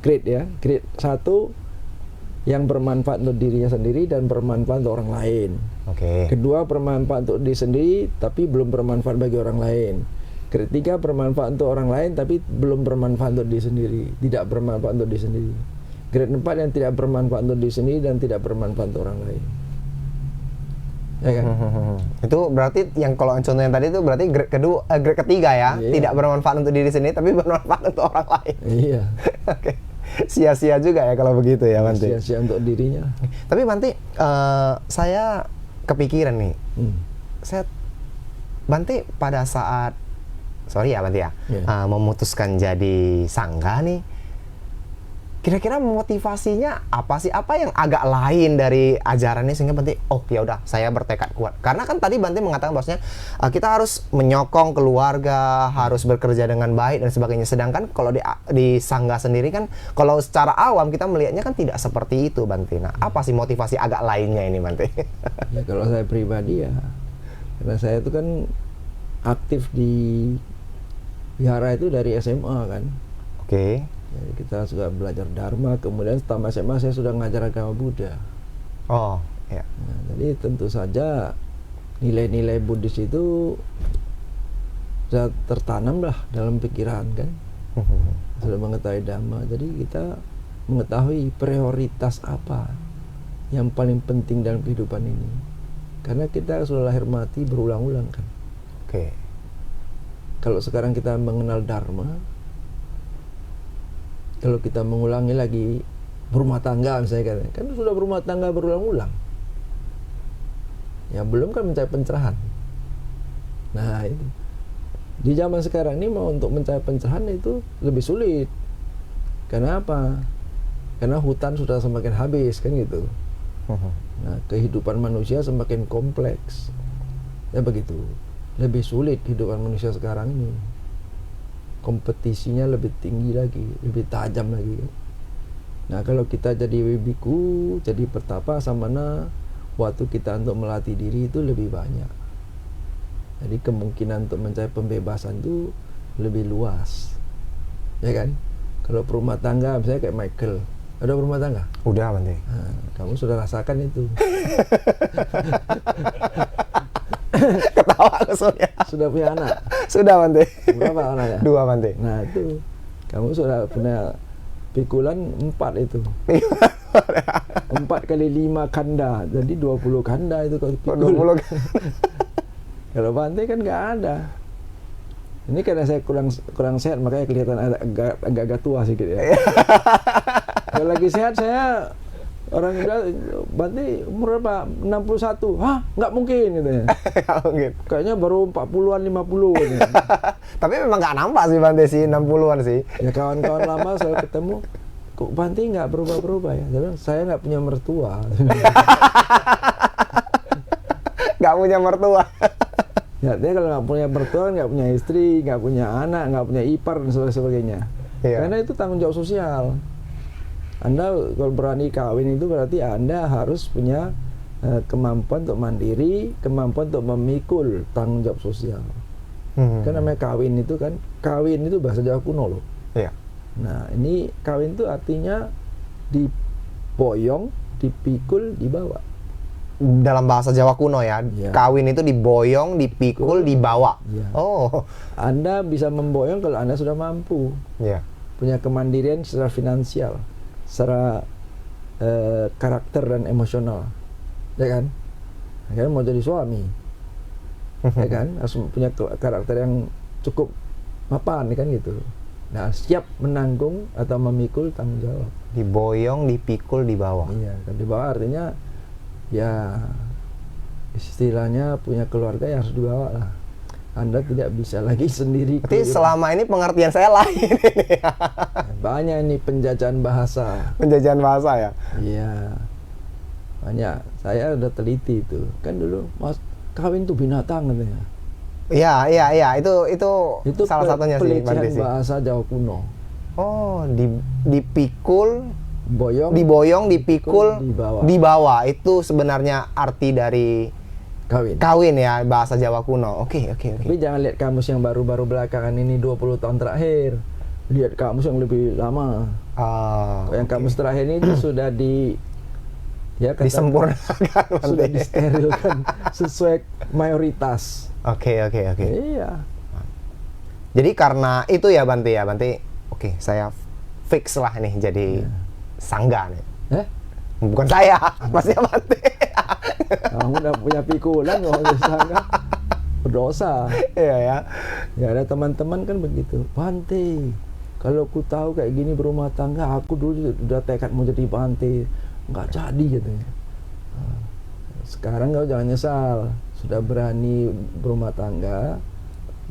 D: grade ya. Grade 1 yang bermanfaat untuk dirinya sendiri dan bermanfaat untuk orang lain.
C: Oke.
D: Kedua, bermanfaat untuk diri sendiri tapi belum bermanfaat bagi orang lain. Grade 3 bermanfaat untuk orang lain tapi belum bermanfaat untuk diri sendiri, tidak bermanfaat untuk diri sendiri. Grade 4 yang tidak bermanfaat untuk diri sendiri dan tidak bermanfaat untuk orang lain. ya kan?
C: Itu berarti yang kalau contoh yang tadi itu berarti grade kedua, grade ketiga ya,
D: Iya.
C: tidak bermanfaat untuk diri sendiri tapi bermanfaat untuk orang lain.
D: Iya.
C: Oke, sia-sia juga ya kalau begitu ya Bante.
D: Sia-sia untuk dirinya.
C: Tapi Bante, saya kepikiran nih, saya Bante pada saat, sorry ya Bante ya,
D: Iya.
C: memutuskan jadi sangga nih, kira-kira motivasinya apa sih? Apa yang agak lain dari ajarannya sehingga Bante, oh ya udah saya bertekad kuat. Karena kan tadi Bante mengatakan bahwasanya kita harus menyokong keluarga, harus bekerja dengan baik dan sebagainya. Sedangkan kalau di sangga sendiri kan, kalau secara awam kita melihatnya kan tidak seperti itu Bante. Nah, apa sih motivasi agak lainnya ini Bante?
D: Ya kalau saya pribadi ya, karena saya itu kan aktif di wihara itu dari SMA kan.
C: Oke.
D: Jadi kita sudah belajar Dharma, kemudian setelah SMA saya sudah ngajar agama Buddha.
C: Oh, ya.
D: Nah, jadi tentu saja nilai-nilai Buddhis itu sudah tertanam lah dalam pikiran kan. Sudah mengetahui Dhamma, jadi kita mengetahui prioritas apa yang paling penting dalam kehidupan ini. Karena kita sudah lahir mati berulang-ulang kan.
C: Oke.
D: Kalau sekarang kita mengenal Dharma, kalau kita mengulangi lagi berumah tangga misalnya kan sudah berumah tangga berulang-ulang. Ya belum kan mencari pencerahan. Nah itu di zaman sekarang ini mau untuk mencari pencerahan itu lebih sulit. Karena apa? Karena hutan sudah semakin habis kan gitu. Nah kehidupan manusia semakin kompleks. Ya begitu. Lebih sulit kehidupan manusia sekarang ini. Kompetisinya lebih tinggi lagi, lebih tajam lagi kan. Nah kalau kita jadi biku, jadi pertapa samana, waktu kita untuk melatih diri itu lebih banyak. Jadi kemungkinan untuk mencari pembebasan itu lebih luas, ya kan? Kalau berumah tangga misalnya kayak Michael, ada berumah tangga?
C: Udah Bante.
D: Nah, kamu sudah rasakan itu.
C: Ketawa aku soalnya.
D: Sudah punya anak?
C: Sudah Bante.
D: Berapa anaknya?
C: 2 Bante.
D: Nah itu kamu sudah punya pikulan 4 itu. 4 kali 5 kanda, jadi 20 kanda itu kalau pikul.
C: 20
D: Kalau Bante kan nggak ada. Ini karena saya kurang sehat makanya kelihatan agak tua sedikit ya. Kalau lagi sehat saya orang bilang, Bante umur berapa? 61. Hah? Nggak mungkin katanya.
C: Mungkin.
D: Kayaknya baru 40-an 50 katanya.
C: Tapi memang nggak nampak sih Bante sih 60-an sih.
D: Ya kawan-kawan lama saya ketemu, kok Bante nggak berubah-berubah ya? Saya bilang, saya nggak punya mertua.
C: Nggak punya mertua.
D: Ya, dia kalau nggak punya mertua, nggak punya istri, nggak punya anak, nggak punya ipar dan sebagainya.
C: Iya.
D: Karena itu tanggung jawab sosial. Anda kalau berani kawin itu berarti Anda harus punya kemampuan untuk mandiri, kemampuan untuk memikul tanggung jawab sosial. Kan namanya kawin itu kan, kawin itu bahasa Jawa kuno loh.
C: Iya.
D: Nah ini kawin itu artinya diboyong, dipikul, dibawa.
C: Dalam bahasa Jawa kuno ya,
D: Iya.
C: kawin itu diboyong, dipikul, dibawa.
D: Iya.
C: Oh.
D: Anda bisa memboyong kalau Anda sudah mampu,
C: Iya.
D: punya kemandirian secara finansial, secara karakter dan emosional, ya kan? Kan mau jadi suami, ya kan? Harus punya karakter yang cukup mapan, kan gitu. Nah, siap menanggung atau memikul tanggung jawab.
C: Diboyong, dipikul, dibawa.
D: Iya, kan dibawa artinya ya istilahnya punya keluarga yang harus dibawa lah. Anda tidak bisa lagi sendiri.
C: Berarti selama ini pengertian saya lain ini.
D: Banyak ini penjajahan bahasa.
C: Penjajahan bahasa ya.
D: Iya, banyak. Saya udah teliti itu. Kan dulu Mas kawin tuh binatang katanya.
C: Iya. Itu salah satunya sih Bante
D: pelecehan
C: sih.
D: bahasa Jawa kuno.
C: Oh, dipikul,
D: Diboyong,
C: dipikul, dibawa. Itu sebenarnya arti dari
D: kawin.
C: ya, bahasa Jawa kuno. Oke.
D: Tapi jangan lihat kamus yang baru-baru belakangan ini 20 tahun terakhir. Lihat kamus yang lebih lama. Yang kamus terakhir ini itu sudah
C: disempurnakan,
D: sudah disterilkan sesuai mayoritas.
C: Oke.
D: Iya.
C: Jadi karena itu ya Bante, oke, saya fix lah nih jadi sangga nih. Bukan saya, Masnya Bante.
D: Kamu udah punya pikulan nggak masuk tangga, berdosa.
C: Iya ya.
D: Ya ada teman-teman kan begitu. Bante, kalau aku tahu kayak gini berumah tangga, aku dulu udah tekad mau jadi Bante, nggak jadi katanya. Sekarang kau jangan nyesal, sudah berani berumah tangga,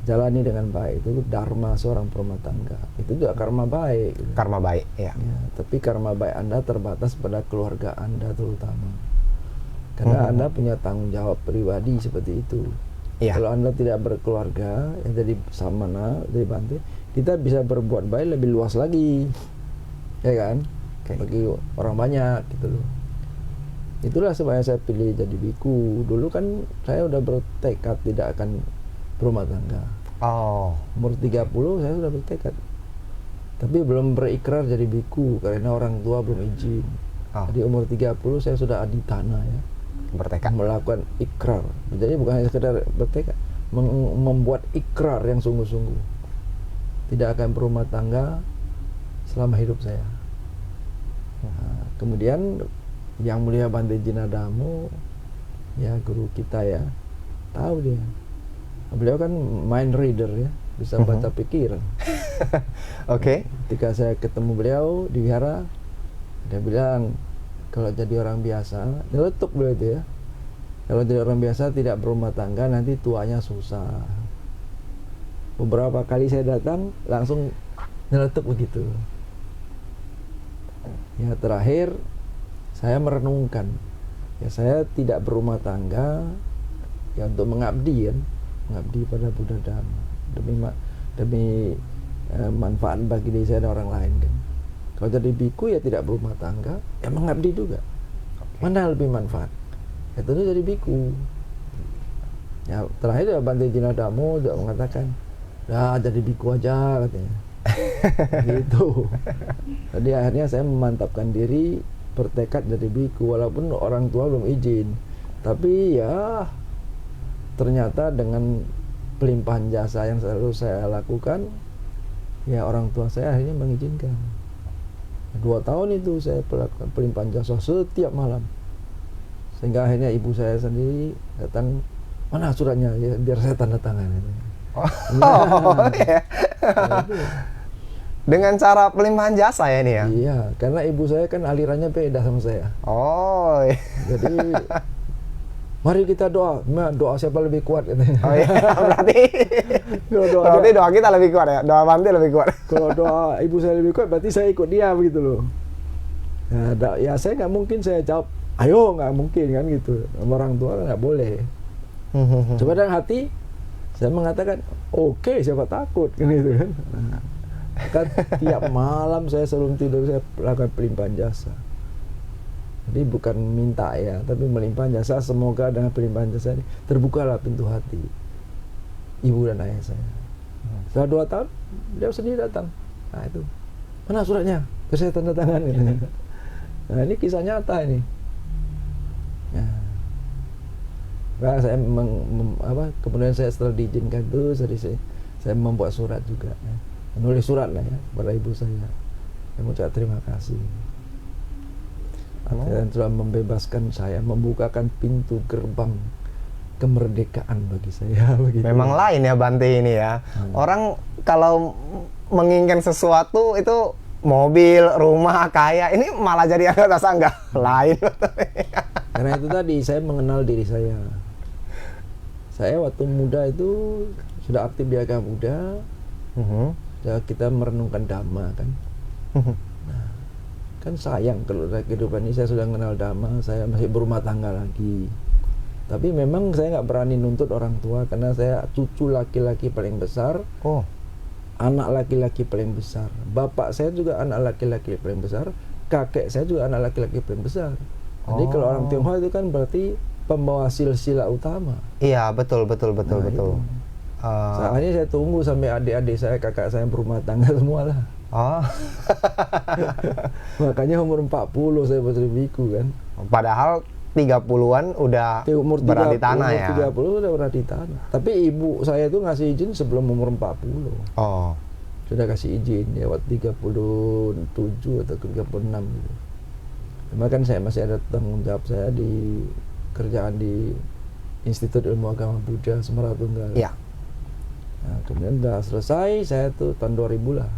D: jalani dengan baik. Itu dharma seorang berumah tangga. Itu juga karma baik. Gitu.
C: Karma baik, ya.
D: Ya, tapi karma baik Anda terbatas pada keluarga Anda terutama. Karena Anda punya tanggung jawab pribadi seperti itu.
C: Iya.
D: Kalau Anda tidak berkeluarga, yang jadi samana, jadi Bante, kita bisa berbuat baik lebih luas lagi, ya kan? Bagi orang banyak gitu loh. Itulah sebabnya saya pilih jadi biku. Dulu kan saya udah bertekad tidak akan berumah tangga.
C: Oh.
D: Umur 30 saya sudah bertekad. Tapi belum berikrar jadi biku karena orang tua belum izin. Jadi umur 30 saya sudah aditana ya.
C: Bertekad.
D: Melakukan ikrar. Jadi bukan hanya sekedar bertekad, membuat ikrar yang sungguh-sungguh. Tidak akan berumah tangga selama hidup saya. Nah, kemudian Yang Mulia Bante Jinadamo, ya guru kita ya, tahu dia. Beliau kan mind reader ya, bisa baca pikiran.
C: Oke.
D: Ketika saya ketemu beliau di wihara, dia bilang kalau jadi orang biasa, nyeletuk beliau itu ya. Kalau jadi orang biasa tidak berumah tangga nanti tuanya susah. Beberapa kali saya datang langsung nyeletuk begitu. Ya terakhir saya merenungkan, ya saya tidak berumah tangga ya untuk mengabdi kan, mengabdi pada Buddha Dhamma demi manfaat bagi diri saya dan orang lain kan. Kalau jadi biku ya tidak berumah tangga, ya mengabdi juga. Mana yang lebih manfaat? Ya tentu jadi biku. Ya terakhir ya Bante Jinadamo juga mengatakan, "Dah jadi biku aja," katanya. Gitu. Jadi akhirnya saya memantapkan diri, bertekad jadi biku walaupun orang tua belum izin. Tapi ya ternyata dengan pelimpahan jasa yang selalu saya lakukan, ya orang tua saya akhirnya mengizinkan. 2 tahun itu saya melakukan pelimpahan jasa setiap malam. Sehingga akhirnya ibu saya sendiri datang, "Mana suratnya ya, biar saya tanda tangan."
C: Ya. Dengan cara pelimpahan jasa ya ini ya?
D: Iya, karena ibu saya kan alirannya beda sama saya.
C: Oh.
D: Jadi mari kita doa. Doa siapa lebih kuat katanya.
C: Oh iya, berarti doa kita lebih kuat ya? Doa Bante lebih kuat?
D: Kalau doa ibu saya lebih kuat, berarti saya ikut dia begitu loh. Ya saya nggak mungkin saya jawab, ayo, nggak mungkin kan gitu. Orang tua kan nggak boleh. Coba dalam hati, saya mengatakan, oke, siapa takut kan gitu kan. Kan tiap malam saya sebelum tidur saya lakukan pelimpahan jasa. Jadi bukan minta ya, tapi melimpahan jasa. Semoga dengan pelimpahan jasa ini terbukalah pintu hati ibu dan ayah saya. Setelah 2 tahun, beliau sendiri datang. Nah itu, mana suratnya? Biar saya tanda tangan. Nah ini kisah nyata ini. Nah, saya kemudian saya setelah diizinkan itu, saya membuat surat juga. Ya. Menulis surat lah ya pada ibu saya. Saya mengucapkan terima kasih. Dan telah membebaskan saya, membukakan pintu gerbang kemerdekaan bagi saya. Begitu.
C: Memang lain ya Bante ini ya. Orang kalau menginginkan sesuatu itu mobil, rumah, kaya, ini malah jadi anggota sangga lain.
D: Karena itu tadi saya mengenal diri saya. Saya waktu muda itu sudah aktif di agama Buddha. Kita merenungkan Dhamma kan. Nah, kan sayang kalau kehidupan ini saya sudah mengenal Dhamma, saya masih berumah tangga lagi. Tapi memang saya nggak berani nuntut orang tua karena saya cucu laki-laki paling besar. Anak laki-laki paling besar. Bapak saya juga anak laki-laki paling besar. Kakek saya juga anak laki-laki paling besar. Jadi kalau orang Tionghoa itu kan berarti pembawa silsilah utama.
C: Iya, betul.
D: Itu. Soalnya saya tunggu sampai adik-adik saya, kakak saya berumah tangga semua lah. Makanya umur 40 saya jadi biku kan.
C: Padahal 30-an udah berada di tanah ya.
D: 30 udah berada di tanah. Tapi ibu saya itu ngasih izin sebelum umur 40. Sudah kasih izin ya waktu 37 atau 36 gitu. Cuma kan saya masih ada tanggung jawab saya di kerjaan di Institut Ilmu Agama Buddha Semeratunggal.
C: Ya.
D: Nah, kemudian udah selesai, saya tuh tahun 2000 lah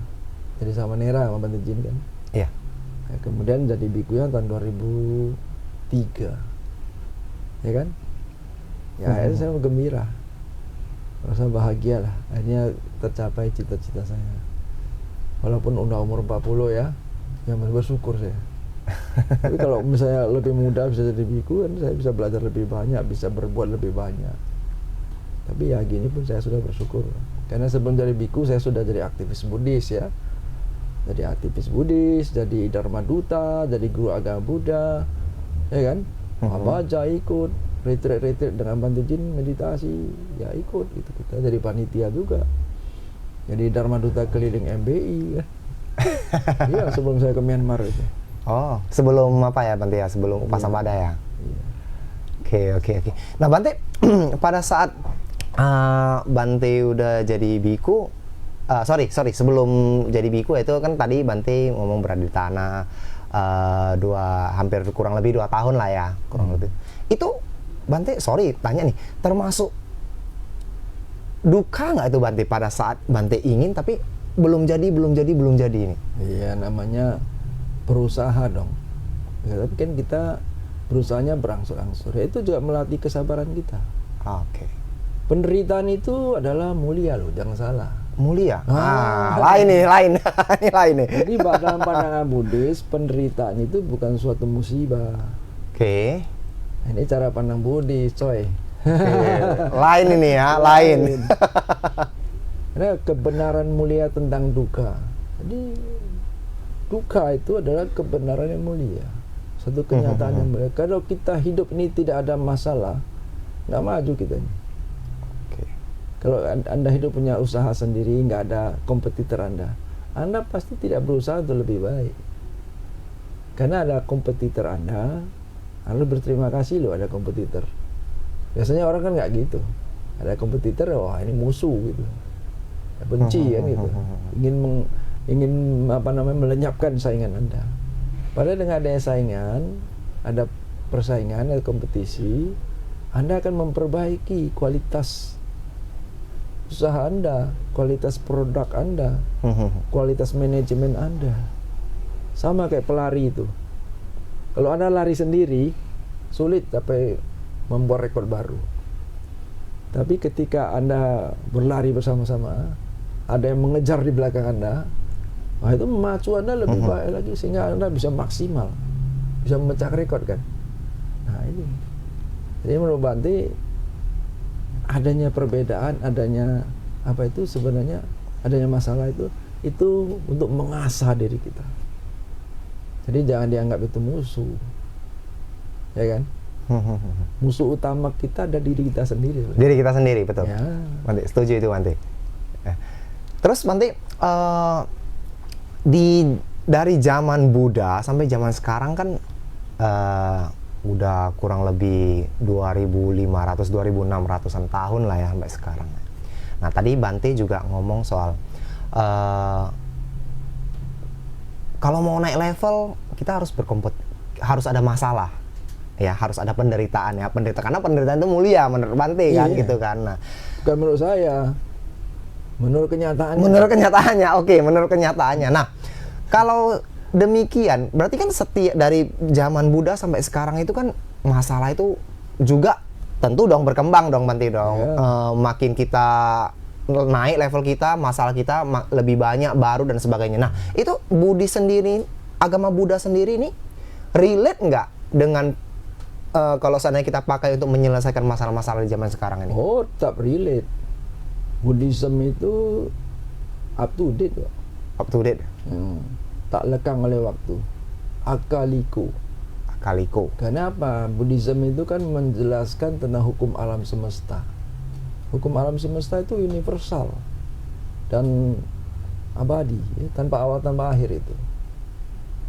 D: jadi sama Nera sama Bante Jin kan.
C: Iya.
D: Nah, kemudian jadi bikunya tahun 2003, ya kan? Ya akhirnya saya gembira, merasa bahagia lah, akhirnya tercapai cita-cita saya. Walaupun udah umur 40 ya, yang masih bersyukur saya. Tapi kalau misalnya lebih muda bisa jadi biku kan, saya bisa belajar lebih banyak, bisa berbuat lebih banyak. Tapi ya gini pun saya sudah bersyukur. Karena sebelum jadi biku saya sudah jadi aktivis Buddhis ya. Jadi aktivis Buddhis, jadi Dharma Duta, jadi guru agama Buddha, ya kan? Baca ikut, retreat dengan Bante Jin meditasi, ya ikut gitu. Kita jadi panitia juga. Jadi Dharma Duta keliling MBI kan. Iya, sebelum saya ke Myanmar itu.
C: Oh, sebelum apa ya Bante ya? Sebelum Upasampada ya?
D: Iya.
C: Oke. Nah Bante, pada saat Bante udah jadi biku, sebelum jadi biku itu kan tadi Bante ngomong berada di tanah hampir kurang lebih 2 tahun lah ya, kurang lebih. Itu Bante, tanya nih, termasuk duka nggak itu Bante pada saat Bante ingin tapi belum jadi ini?
D: Iya, namanya berusaha dong. Ya, tapi kan kita berusahanya berangsur-angsur. Ya, itu juga melatih kesabaran kita.
C: Oke.
D: Penderitaan itu adalah mulia loh, jangan salah.
C: Mulia. Lain nih. Ini lain nih.
D: Jadi dalam pandangan Buddhis, penderitaan itu bukan suatu musibah.
C: Oke.
D: Ini cara pandang Buddhis, coy.
C: Lain ini ya, lain.
D: Karena kebenaran mulia tentang duka. Jadi duka itu adalah kebenaran yang mulia, satu kenyataan yang mulia. Kalau kita hidup ini tidak ada masalah, nggak maju kita ini.
C: Okay.
D: Kalau Anda hidup punya usaha sendiri, nggak ada kompetitor Anda pasti tidak berusaha untuk lebih baik. Karena ada kompetitor Anda berterima kasih loh ada kompetitor. Biasanya orang kan nggak gitu. Ada kompetitor, wah ini musuh gitu, ya, benci kan gitu, ingin melenyapkan saingan Anda. Padahal dengan adanya saingan, ada persaingan, ada kompetisi, Anda akan memperbaiki kualitas usaha Anda, kualitas produk Anda, kualitas manajemen Anda. Sama kayak pelari itu. Kalau Anda lari sendiri, sulit sampai membuat rekor baru. Tapi ketika Anda berlari bersama-sama, ada yang mengejar di belakang Anda, wah itu memacu Anda lebih baik lagi sehingga Anda bisa maksimal, bisa memecah rekor kan. Nah ini, jadi menurut Bante adanya perbedaan, adanya apa itu sebenarnya adanya masalah itu untuk mengasah diri kita. Jadi jangan dianggap itu musuh, ya kan? Musuh utama kita ada diri kita sendiri.
C: Diri kita sendiri, betul.
D: Ya.
C: Bante, setuju itu Bante. Terus Bante, dari zaman Buddha sampai zaman sekarang kan udah kurang lebih 2.500-2.600an tahun lah ya sampai sekarang. Nah tadi Bante juga ngomong soal kalau mau naik level kita harus ada masalah, ya harus ada penderitaan ya, karena penderitaan itu mulia menurut Bante kan, gitu kan. Nah,
D: bukan menurut saya, menurut kenyataannya.
C: Menurut kenyataannya. Nah, kalau demikian berarti kan dari zaman Buddha sampai sekarang itu kan masalah itu juga tentu dong berkembang dong Bante dong. Makin kita naik level kita, masalah kita lebih banyak baru dan sebagainya. Nah, itu agama Buddha sendiri ini relate nggak dengan kalau seandainya kita pakai untuk menyelesaikan masalah-masalah di zaman sekarang ini?
D: Oh, tetap relate. Buddhism itu up to date kok.
C: Up to date?
D: Tak lekang oleh waktu. Akaliko. Karena apa? Buddhism itu kan menjelaskan tentang hukum alam semesta. Hukum alam semesta itu universal dan abadi, ya, tanpa awal tanpa akhir itu,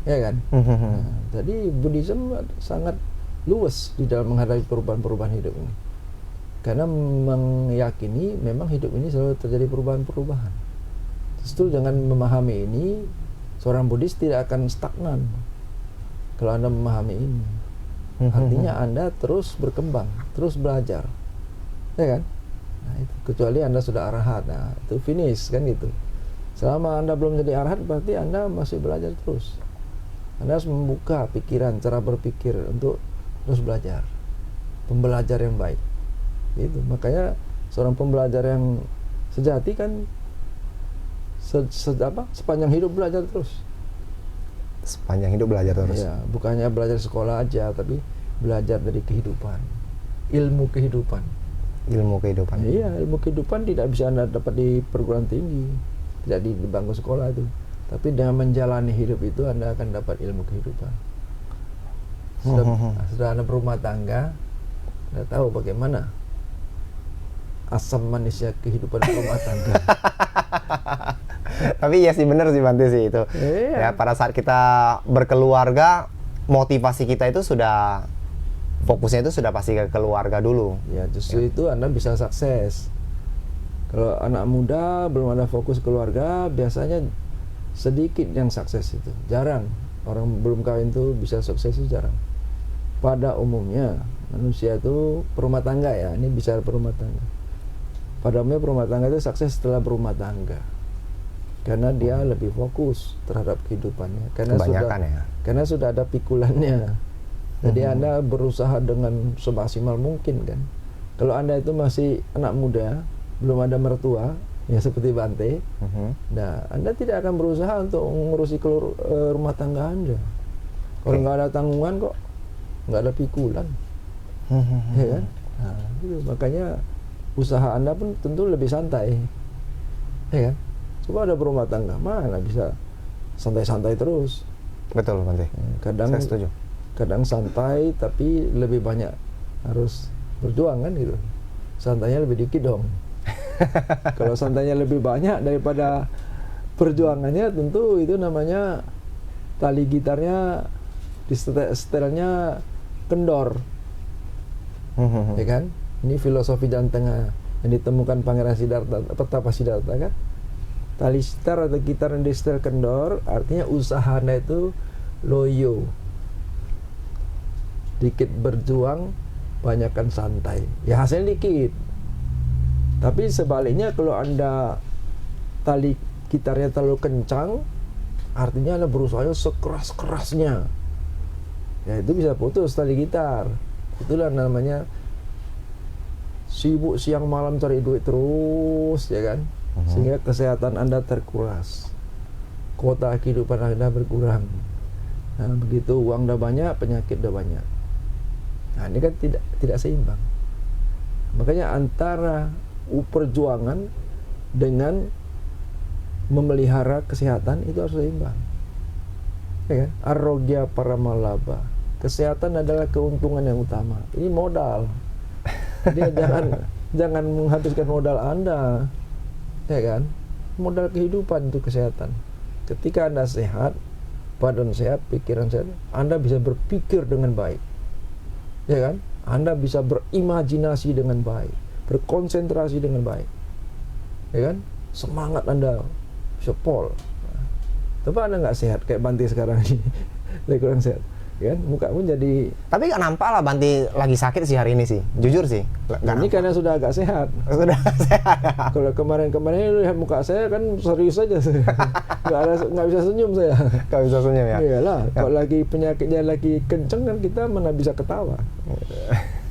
D: ya kan? Nah, jadi Buddhism sangat luas di dalam menghadapi perubahan-perubahan hidup ini, karena meyakini memang hidup ini selalu terjadi perubahan-perubahan. Justru dengan memahami ini, seorang Buddhis tidak akan stagnan kalau Anda memahami ini. Artinya Anda terus berkembang, terus belajar, ya kan? Nah, itu. Kecuali Anda sudah arahat, nah itu finish kan gitu. Selama Anda belum jadi arahat, berarti Anda masih belajar terus. Anda harus membuka pikiran, cara berpikir untuk terus belajar, pembelajar yang baik. Itu makanya seorang pembelajar yang sejati kan sepanjang hidup belajar terus.
C: Sepanjang hidup belajar terus.
D: Ya, bukannya belajar sekolah aja, tapi belajar dari kehidupan, ilmu kehidupan.
C: Ilmu kehidupan.
D: Iya, ilmu kehidupan tidak bisa Anda dapat di perguruan tinggi, tidak di bangku sekolah itu. Tapi dengan menjalani hidup itu Anda akan dapat ilmu kehidupan. Sudah Anda berumah tangga, Anda tahu bagaimana asam manisnya kehidupan rumah tangga.
C: Tapi iya sih, bener sih Bante sih itu.
D: Iya.
C: Ya, pada saat kita berkeluarga, motivasi kita itu sudah, fokusnya itu sudah pasti ke keluarga dulu.
D: Ya, justru itu Anda bisa sukses. Kalau anak muda belum ada fokus keluarga, biasanya sedikit yang sukses itu. Jarang. Orang belum kawin itu bisa sukses itu jarang. Pada umumnya, manusia itu berumah tangga ya. Ini bicara berumah tangga. Pada umumnya berumah tangga itu sukses setelah berumah tangga. Karena dia lebih fokus terhadap kehidupannya. Karena sudah ada pikulannya. Jadi Anda berusaha dengan semaksimal mungkin kan. Kalau Anda itu masih anak muda, belum ada mertua, ya seperti Bante, nah Anda tidak akan berusaha untuk mengurusi rumah tangga Anda. Kalau nggak ada tanggungan kok, nggak ada pikulan, ya kan? Nah, itu. Makanya usaha Anda pun tentu lebih santai, ya kan? Coba ada berumah tangga, mana bisa santai-santai terus.
C: Betul Bante.
D: Kadang
C: saya setuju.
D: Kadang santai tapi lebih banyak harus berjuang kan gitu. Santainya lebih dikit dong. Kalau santainya lebih banyak daripada perjuangannya, tentu itu namanya tali gitarnya di setelnya kendor. Ya kan? Ini filosofi jalan tengah yang ditemukan Pangeran Siddhartha, Pertapa Siddhartha kan? Tali sitar atau gitar yang di setel kendor, artinya usaha Anda itu loyo. Dikit berjuang, banyakkan santai. Ya hasilnya dikit. Tapi sebaliknya kalau Anda tali gitarnya terlalu kencang, artinya Anda berusaha sekeras-kerasnya. Ya itu bisa putus tali gitar. Itulah namanya sibuk siang malam cari duit terus, ya kan? Sehingga kesehatan Anda terkuras. Kuota kehidupan Anda berkurang. Nah, begitu uang udah banyak, penyakit udah banyak. Nah, ini kan tidak seimbang. Makanya antara perjuangan dengan memelihara kesehatan itu harus seimbang. Ya kan? Arogya paramalabha. Kesehatan adalah keuntungan yang utama. Ini modal. Dia jangan menghabiskan modal Anda. Ya kan? Modal kehidupan itu kesehatan. Ketika Anda sehat, badan sehat, pikiran sehat, Anda bisa berpikir dengan baik. Ya kan? Anda bisa berimajinasi dengan baik, berkonsentrasi dengan baik. Ya kan? Semangat Anda bisa pol. Tapi Anda nggak sehat kayak Bante sekarang ini. Lagi kurang sehat. Ya kan? Muka pun jadi.
C: Tapi nggak nampak lah Bante lagi sakit sih hari ini sih. Jujur sih.
D: Ini karena sudah agak sehat.
C: Sudah sehat.
D: Kalau kemarin lihat muka saya kan serius saja. Nggak bisa senyum saya.
C: Nggak bisa senyum ya.
D: Iyalah. Kalau lagi penyakitnya lagi kenceng kan kita mana bisa ketawa.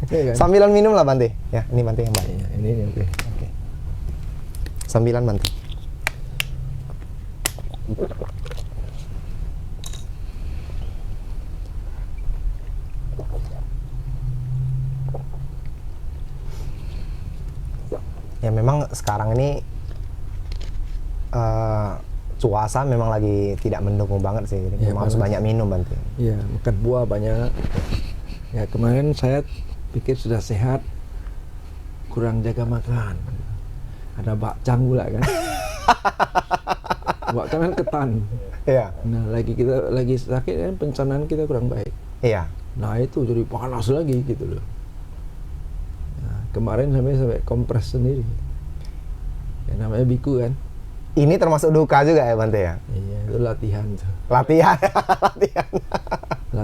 D: Ya kan?
C: Sambilan minum lah Bante. Ya, ini Bante yang baik.
D: Ya, ini oke.
C: Oke. Sambilan Bante. Ya memang sekarang ini cuaca memang lagi tidak mendukung banget sih. Jadi memang harus banyak minum Bante.
D: Iya, makan buah banyak. Ya kemarin saya pikir sudah sehat, kurang jaga makan. Ada bakcang pula kan. Bakcang kan ketan.
C: Iya.
D: Nah kita lagi sakit kan, pencernaan kita kurang baik.
C: Iya.
D: Nah itu jadi panas lagi gitu loh. Nah, kemarin sampai kompres sendiri. Ya, namanya biku kan.
C: Ini termasuk duka juga ya Bante ya?
D: Iya, itu latihan tuh.
C: Latihan.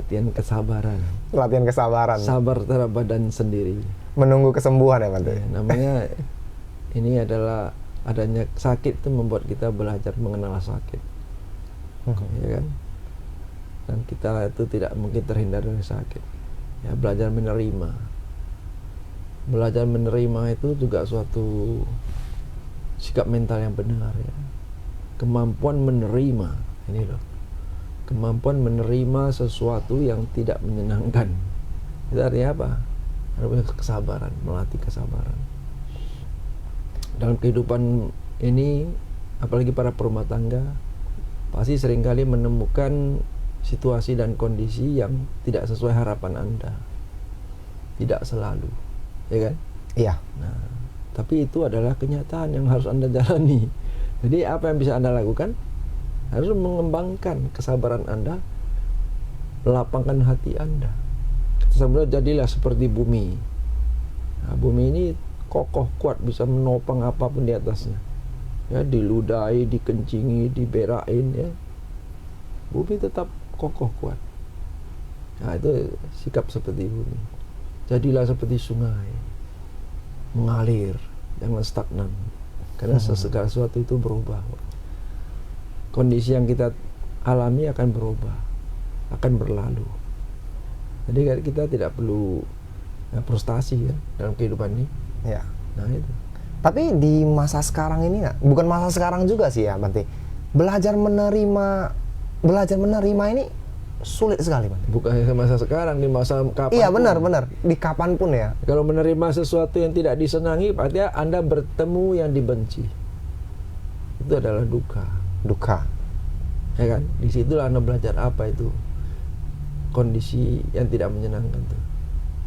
D: latihan kesabaran.
C: Latihan kesabaran.
D: Sabar terhadap badan sendiri.
C: Menunggu kesembuhan ya Bante.
D: Ya, namanya ini adalah adanya sakit itu membuat kita belajar mengenal sakit. Ya kan? Dan kita itu tidak mungkin terhindar dari sakit. Ya, belajar menerima. Belajar menerima itu juga suatu sikap mental yang benar ya. Kemampuan menerima ini loh. Kemampuan menerima sesuatu yang tidak menyenangkan. Itu artinya apa? Artinya kesabaran, melatih kesabaran. Dalam kehidupan ini, apalagi para perumah tangga, pasti seringkali menemukan situasi dan kondisi yang tidak sesuai harapan Anda. Tidak selalu, ya kan?
C: Iya.
D: Nah, tapi itu adalah kenyataan yang harus Anda jalani. Jadi apa yang bisa Anda lakukan? Harus mengembangkan kesabaran Anda, melapangkan hati Anda. Sebenarnya jadilah seperti bumi. Nah, bumi ini kokoh kuat, bisa menopang apapun di atasnya. Ya, diludahi, dikencingi, diberain ya. Bumi tetap kokoh kuat. Nah, itu sikap seperti bumi. Jadilah seperti sungai, mengalir, jangan stagnan. Karena segala sesuatu itu berubah. Kondisi yang kita alami akan berubah, akan berlalu. Jadi kita tidak perlu frustasi ya dalam kehidupan ini.
C: Ya.
D: Nah itu.
C: Tapi di masa sekarang ini bukan masa sekarang juga sih ya Bante. Belajar menerima ini sulit sekali Bante.
D: Bukan masa sekarang, di masa kapan?
C: Iya benar. Di kapanpun ya.
D: Kalau menerima sesuatu yang tidak disenangi, artinya Anda bertemu yang dibenci. Itu adalah duka. Ya kan? Disitulah Anda belajar apa itu kondisi yang tidak menyenangkan tuh.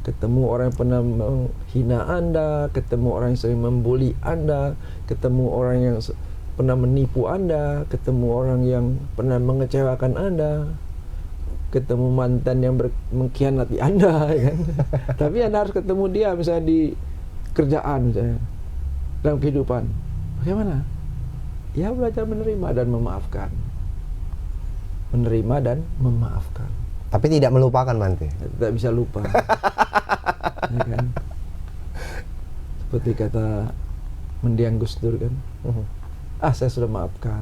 D: Ketemu orang yang pernah menghina Anda, ketemu orang yang sering membuli Anda, ketemu orang yang pernah menipu Anda, ketemu orang yang pernah mengecewakan Anda, ketemu mantan yang mengkhianati Anda, ya kan? Tapi Anda harus ketemu dia misalnya di kerjaan misalnya, dalam kehidupan. Bagaimana? Ya belajar menerima dan memaafkan. Menerima dan memaafkan.
C: Tapi tidak melupakan Bante.
D: Tidak bisa lupa. Ya kan? Seperti kata mendiang Gus Dur kan. Saya sudah maafkan,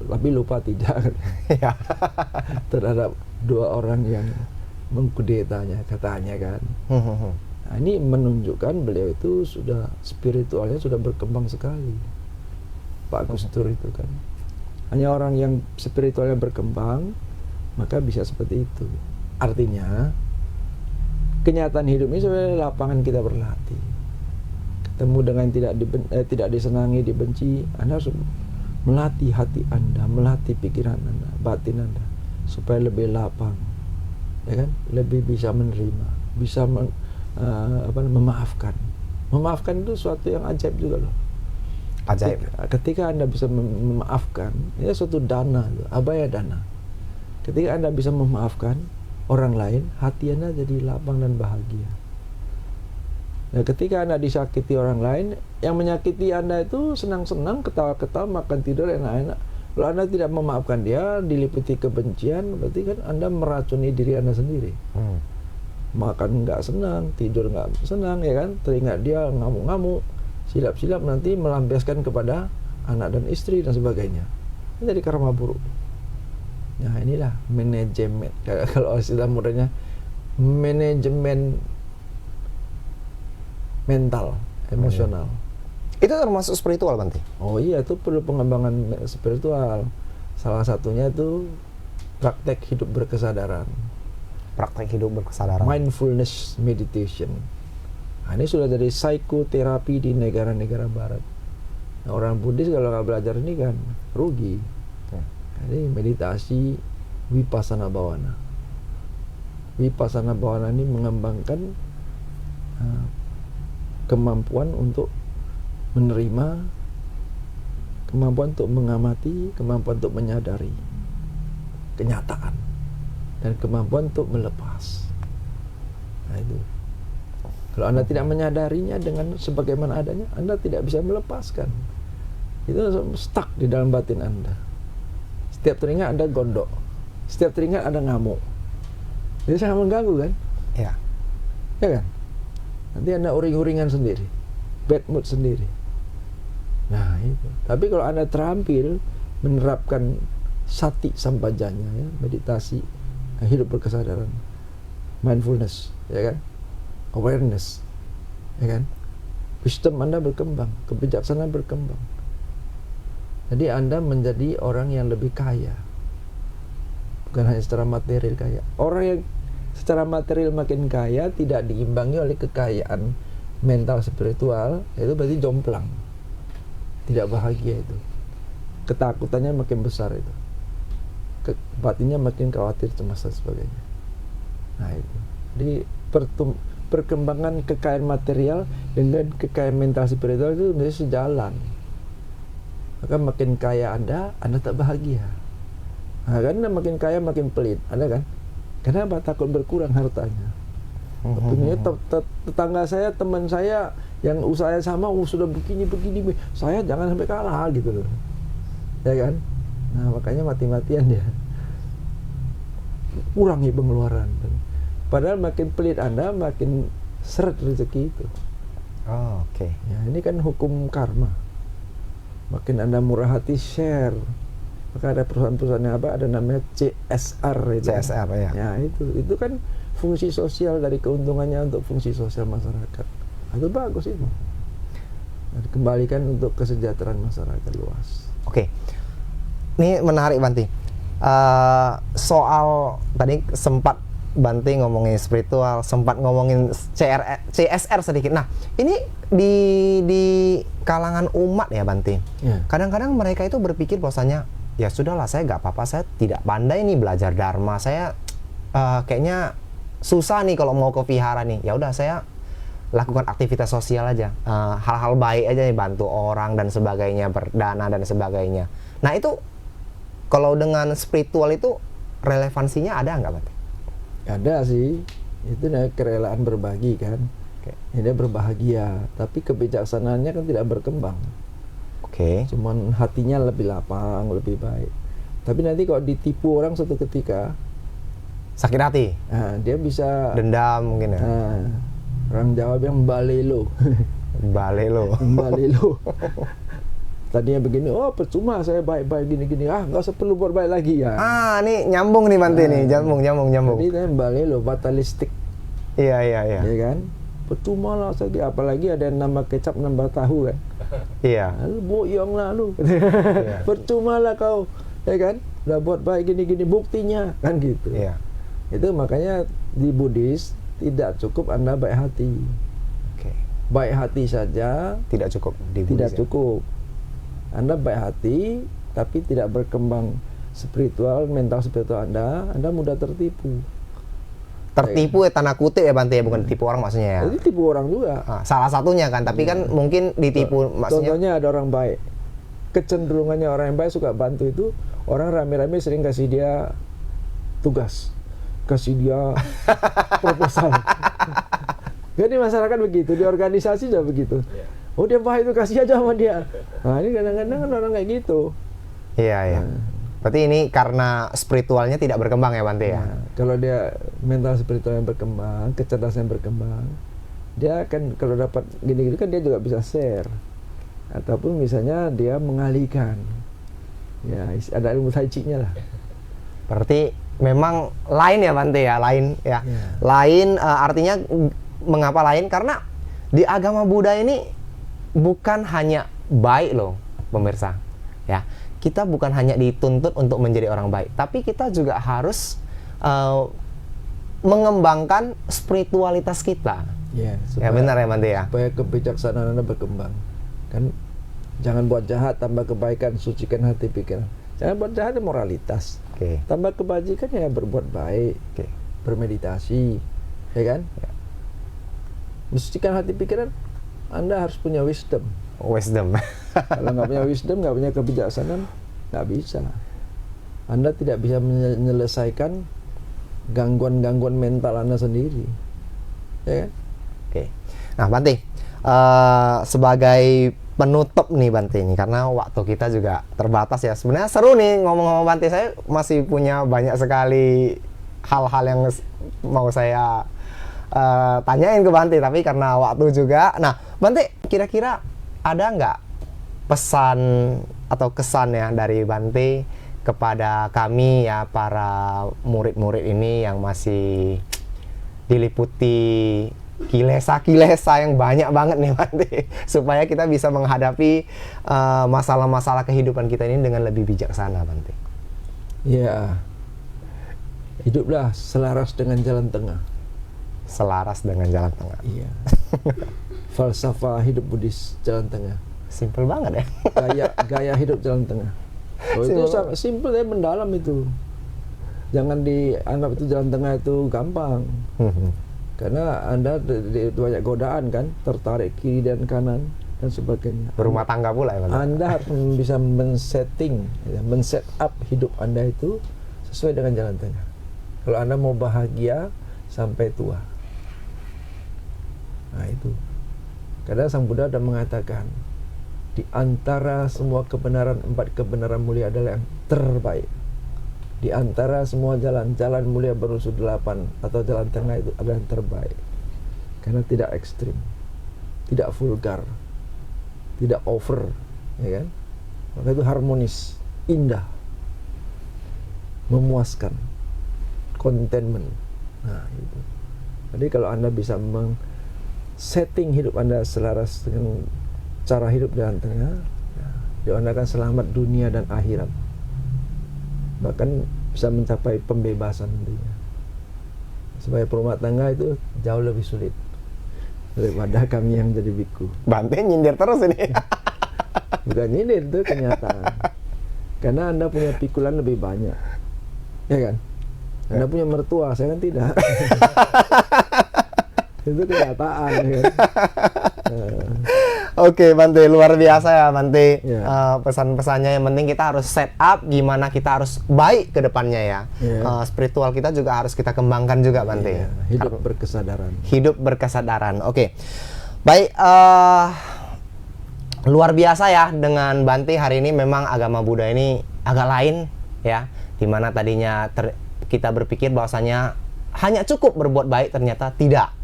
D: tapi lupa tidak.
C: Ya.
D: Terhadap 2 orang yang mengkudetanya, katanya kan. Nah, ini menunjukkan beliau itu sudah spiritualnya sudah berkembang sekali. Pak Gus Dur itu kan. Hanya orang yang spiritualnya berkembang maka bisa seperti itu. Artinya kenyataan hidup ini sebenarnya lapangan kita berlatih. Ketemu dengan tidak disenangi, dibenci, Anda harus melatih hati Anda, melatih pikiran Anda, batin Anda supaya lebih lapang. Ya kan? Lebih bisa menerima, bisa memaafkan. Memaafkan itu suatu yang ajaib juga loh.
C: Ajaib.
D: Ketika Anda bisa memaafkan, ini suatu dana, abaya dana. Ketika Anda bisa memaafkan orang lain, hati Anda jadi lapang dan bahagia. Nah, ketika Anda disakiti orang lain, yang menyakiti Anda itu senang-senang, ketawa-ketawa, makan tidur enak-enak. Kalau Anda tidak memaafkan dia, diliputi kebencian, berarti kan Anda meracuni diri Anda sendiri. Makan nggak senang, tidur nggak senang, ya kan? Teringat dia ngamuk-ngamuk, silap-silap nanti melampiaskan kepada anak dan istri dan sebagainya. Ini jadi karma buruk. Nah inilah manajemen, kalau istilah mudahnya manajemen mental, emosional.
C: Itu termasuk spiritual Bante?
D: Oh iya, itu perlu pengembangan spiritual. Salah satunya itu praktek hidup berkesadaran.
C: Praktek hidup berkesadaran.
D: Mindfulness meditation. Nah, ini sudah jadi psikoterapi di negara-negara barat. Nah, orang Buddhis kalau nggak belajar ini kan rugi. Jadi meditasi Vipassana Bhavana. Vipassana Bhavana ini mengembangkan kemampuan untuk menerima, kemampuan untuk mengamati, kemampuan untuk menyadari kenyataan, dan kemampuan untuk melepas. Nah itu. Kalau Anda tidak menyadarinya dengan sebagaimana adanya, Anda tidak bisa melepaskan. Itu stuck di dalam batin Anda. Setiap teringat Anda gondok, setiap teringat Anda ngamuk. Jadi sangat mengganggu kan?
C: Ya.
D: Ya kan? Nanti Anda uring-uringan sendiri, bad mood sendiri. Nah itu. Tapi kalau Anda terampil menerapkan sati sampajanya, ya, meditasi, hidup berkesadaran, mindfulness, ya kan? Awareness, ya kan? Wisdom Anda berkembang, kebijaksanaan berkembang. Jadi Anda menjadi orang yang lebih kaya. Bukan hanya secara material kaya. Orang yang secara material makin kaya tidak diimbangi oleh kekayaan mental spiritual, itu berarti jomplang, tidak bahagia itu. Ketakutannya makin besar itu, batinnya makin khawatir, cemas dan sebagainya. Nah itu. Jadi perkembangan kekayaan material dengan kekayaan mental spiritual itu menjadi sejalan. Maka makin kaya Anda tak bahagia. Nah, karena makin kaya makin pelit, Anda kan? Kenapa? Takut berkurang hartanya. Punya tetangga saya, teman saya yang usahanya sama, sudah begini, saya jangan sampai kalah gitu loh, ya kan? Nah makanya mati-matian dia kurangi pengeluaran. Padahal makin pelit Anda, makin seret rezeki itu.
C: Oh, oke.
D: Ya, ini kan hukum karma. Makin Anda murah hati, share. Maka ada perusahaan-perusahaan yang ada namanya CSR itu.
C: CSR ya.
D: Ya itu kan fungsi sosial dari keuntungannya untuk fungsi sosial masyarakat. Itu bagus itu. Nah, dikembalikan untuk kesejahteraan masyarakat luas.
C: Oke. Ini menarik Banti. Soal tadi sempat Banti ngomongin spiritual, sempat ngomongin CSR sedikit. Nah, ini di kalangan umat ya Banti.
D: Ya.
C: Kadang-kadang mereka itu berpikir bahwasanya ya sudahlah, saya nggak apa-apa, saya tidak pandai nih belajar dharma, saya kayaknya susah nih kalau mau ke vihara nih. Ya udah, saya lakukan aktivitas sosial aja, hal-hal baik aja nih, bantu orang dan sebagainya, berdana dan sebagainya. Nah itu kalau dengan spiritual itu relevansinya ada nggak Banti?
D: Ada sih, itu namanya kerelaan berbagi kan.
C: Oke.
D: Ya, dia berbahagia, tapi kebijaksanaannya kan tidak berkembang.
C: Oke.
D: Cuman hatinya lebih lapang, lebih baik. Tapi nanti kalau ditipu orang suatu ketika,
C: Sakit hati,
D: nah, dia bisa
C: dendam mungkin ya.
D: Orang Jawa bilang balelo.
C: Balelo.
D: Balelo. Tadinya begini, oh percuma saya baik-baik gini-gini, nggak usah perlu buat baik lagi ya.
C: Nih nyambung nih Banti nih, nyambung.
D: Jadi itu balelo, fatalistik.
C: Iya.
D: Ya kan? Percuma lah saya, apalagi ada yang nambah kecap, nambah tahu kan.
C: Iya.
D: Lalu boyong lah lu. Percuma lah kau, ya kan? Udah buat baik gini-gini, buktinya kan gitu.
C: Iya.
D: Itu makanya di Buddhis tidak cukup Anda baik hati.
C: Oke.
D: Baik hati saja
C: Tidak cukup di
D: tidak
C: Buddhis ya?
D: cukup. Anda baik hati tapi tidak berkembang spiritual, mental spiritual Anda mudah tertipu.
C: Tertipu ya, tanda kutip ya Banti ya, bukan tipu orang maksudnya ya.
D: Jadi tipu orang juga.
C: Salah satunya kan, tapi kan mungkin ditipu maksudnya.
D: Contohnya ada orang baik. Kecenderungannya orang yang baik suka bantu itu, orang rame-rame sering kasih dia tugas, kasih dia proposal. Jadi masyarakat begitu, di organisasi juga begitu. Oh dia baik itu, kasih aja sama dia. Nah ini kadang-kadang kan orang kayak gitu.
C: Iya. Berarti ini karena spiritualnya tidak berkembang ya Banti ya.
D: Kalau dia mental spiritual yang berkembang, kecerdasan yang berkembang, dia akan kalau dapat gini-gini kan dia juga bisa share. Ataupun misalnya dia mengalihkan. Ya ada ilmu tai chi-nya lah.
C: Berarti memang lain ya Banti ya, lain ya. Lain artinya mengapa lain? Karena di agama Buddha ini bukan hanya baik loh pemirsa ya. Kita bukan hanya dituntut untuk menjadi orang baik, tapi kita juga harus mengembangkan spiritualitas kita. Ya benar ya Banti ya.
D: Supaya kebijaksanaan Anda berkembang. Kan jangan buat jahat, tambah kebaikan, sucikan hati pikiran. Jangan buat jahat, moralitas. Tambah kebajikan ya berbuat baik. Bermeditasi, ya kan? Mensucikan hati pikiran, Anda harus punya wisdom. Kalau nggak punya wisdom, nggak punya kebijaksanaan, nggak bisa. Anda tidak bisa menyelesaikan gangguan-gangguan mental Anda sendiri, ya kan?
C: Nah Banti, sebagai penutup nih Banti ini, karena waktu kita juga terbatas ya. Sebenarnya seru nih ngomong-ngomong Banti, saya masih punya banyak sekali hal-hal yang mau saya tanyain ke Bante, tapi karena waktu juga. Nah, Bante, kira-kira ada nggak pesan atau kesan ya dari Bante kepada kami ya, para murid-murid ini yang masih diliputi kilesa-kilesa yang banyak banget nih Bante, supaya kita bisa menghadapi masalah-masalah kehidupan kita ini dengan lebih bijaksana, Bante.
D: Ya, hiduplah selaras dengan jalan tengah.
C: Selaras dengan jalan tengah.
D: Iya. Falsafah hidup Buddhis, jalan tengah.
C: Simple banget ya.
D: Gaya hidup jalan tengah. Oh, itu simple ya, mendalam itu. Jangan dianggap itu jalan tengah itu gampang. Karena Anda banyak godaan kan, tertarik kiri dan kanan dan sebagainya.
C: Berumah tangga pula ya, Bante.
D: Anda harus bisa men-setting, men-set up hidup Anda itu sesuai dengan jalan tengah. Kalau Anda mau bahagia sampai tua. Nah itu. Karena Sang Buddha sudah mengatakan, di antara semua kebenaran, 4 kebenaran mulia adalah yang terbaik. Di antara semua jalan mulia berunsur 8 atau jalan tengah itu adalah yang terbaik. Karena tidak ekstrim, tidak vulgar, tidak over, ya kan? Maka itu harmonis, indah, memuaskan, contentment. Nah itu. Jadi kalau Anda bisa setting hidup Anda selaras dengan cara hidup jalan tengah, ya, Anda akan selamat dunia dan akhirat. Bahkan bisa mencapai pembebasan nantinya. Sebagai perumah tangga itu jauh lebih sulit daripada kami yang jadi biku.
C: Bante nyindir terus ini.
D: Bukan nyindir, itu kenyataan. Karena Anda punya pikulan lebih banyak, ya kan? Anda punya mertua, saya kan tidak. Itu kenyataan, ya kan?
C: Oke, Bante, luar biasa ya, Bante.
D: Ya.
C: Pesan-pesannya yang penting kita harus set up gimana kita harus baik ke depannya ya.
D: Ya.
C: Spiritual kita juga harus kita kembangkan juga, Bante.
D: Ya, hidup berkesadaran.
C: Hidup berkesadaran. Oke. Baik, luar biasa ya dengan Bante hari ini. Memang agama Buddha ini agak lain ya. Dimana tadinya kita berpikir bahwasanya hanya cukup berbuat baik, ternyata tidak.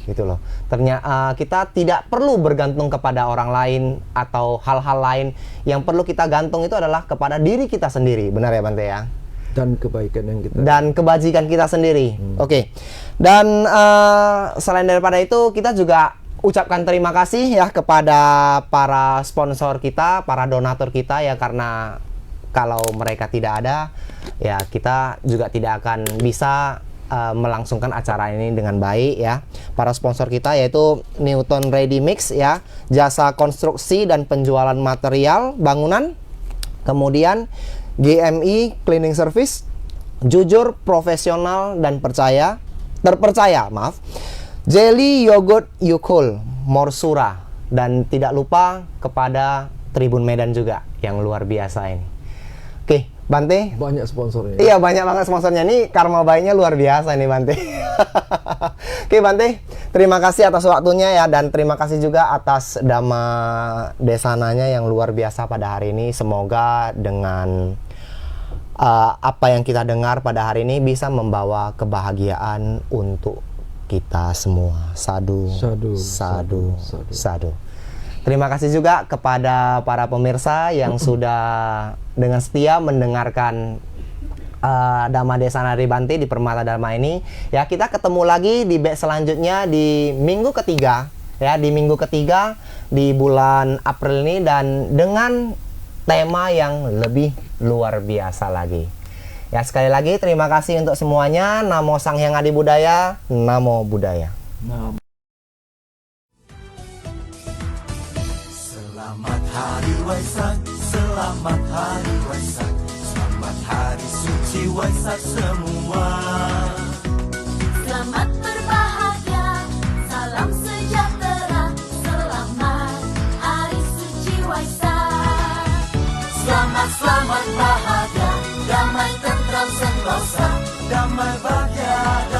C: Gitu loh. Ternyata kita tidak perlu bergantung kepada orang lain atau hal-hal lain. Yang perlu kita gantung itu adalah kepada diri kita sendiri. Benar ya, Bante ya?
D: Dan kebaikan yang kita,
C: dan kebajikan kita sendiri. Oke. Dan selain daripada itu, kita juga ucapkan terima kasih ya kepada para sponsor kita, para donatur kita ya, karena kalau mereka tidak ada ya kita juga tidak akan bisa melangsungkan acara ini dengan baik ya. Para sponsor kita yaitu Newton Ready Mix ya, jasa konstruksi dan penjualan material bangunan. Kemudian GMI Cleaning Service, jujur, profesional dan terpercaya, maaf. Jelly Yogurt Yukul, Morsura, dan tidak lupa kepada Tribun Medan juga yang luar biasa ini. Oke, Bante.
D: banyak sponsornya.
C: Iya, banyak banget sponsornya. Ini karma baiknya luar biasa nih, Bante. Oke, Bante, terima kasih atas waktunya ya, dan terima kasih juga atas Dhamma Desananya yang luar biasa pada hari ini. Semoga dengan apa yang kita dengar pada hari ini bisa membawa kebahagiaan untuk kita semua. Sadu,
D: Sadu,
C: sadu,
D: sadu, sadu.
C: sadu. Terima kasih juga kepada para pemirsa yang sudah dengan setia mendengarkan Dhamma Desana dari Bante di Permata Dharma ini. Ya, kita ketemu lagi di batch selanjutnya di minggu ketiga ya, di minggu ketiga di bulan April ini, dan dengan tema yang lebih luar biasa lagi. Ya, sekali lagi terima kasih untuk semuanya. Namo Sang Hyang Adi Budaya, Namo Buddhaya.
D: Nah,
A: Selamat Hari Waisak, selamat Hari Waisak, selamat Hari Suci Waisak semua.
B: Selamat berbahagia, salam sejahtera, selamat Hari Suci Waisak.
A: Selamat bahagia, damai tentram sentosa, damai bahagia.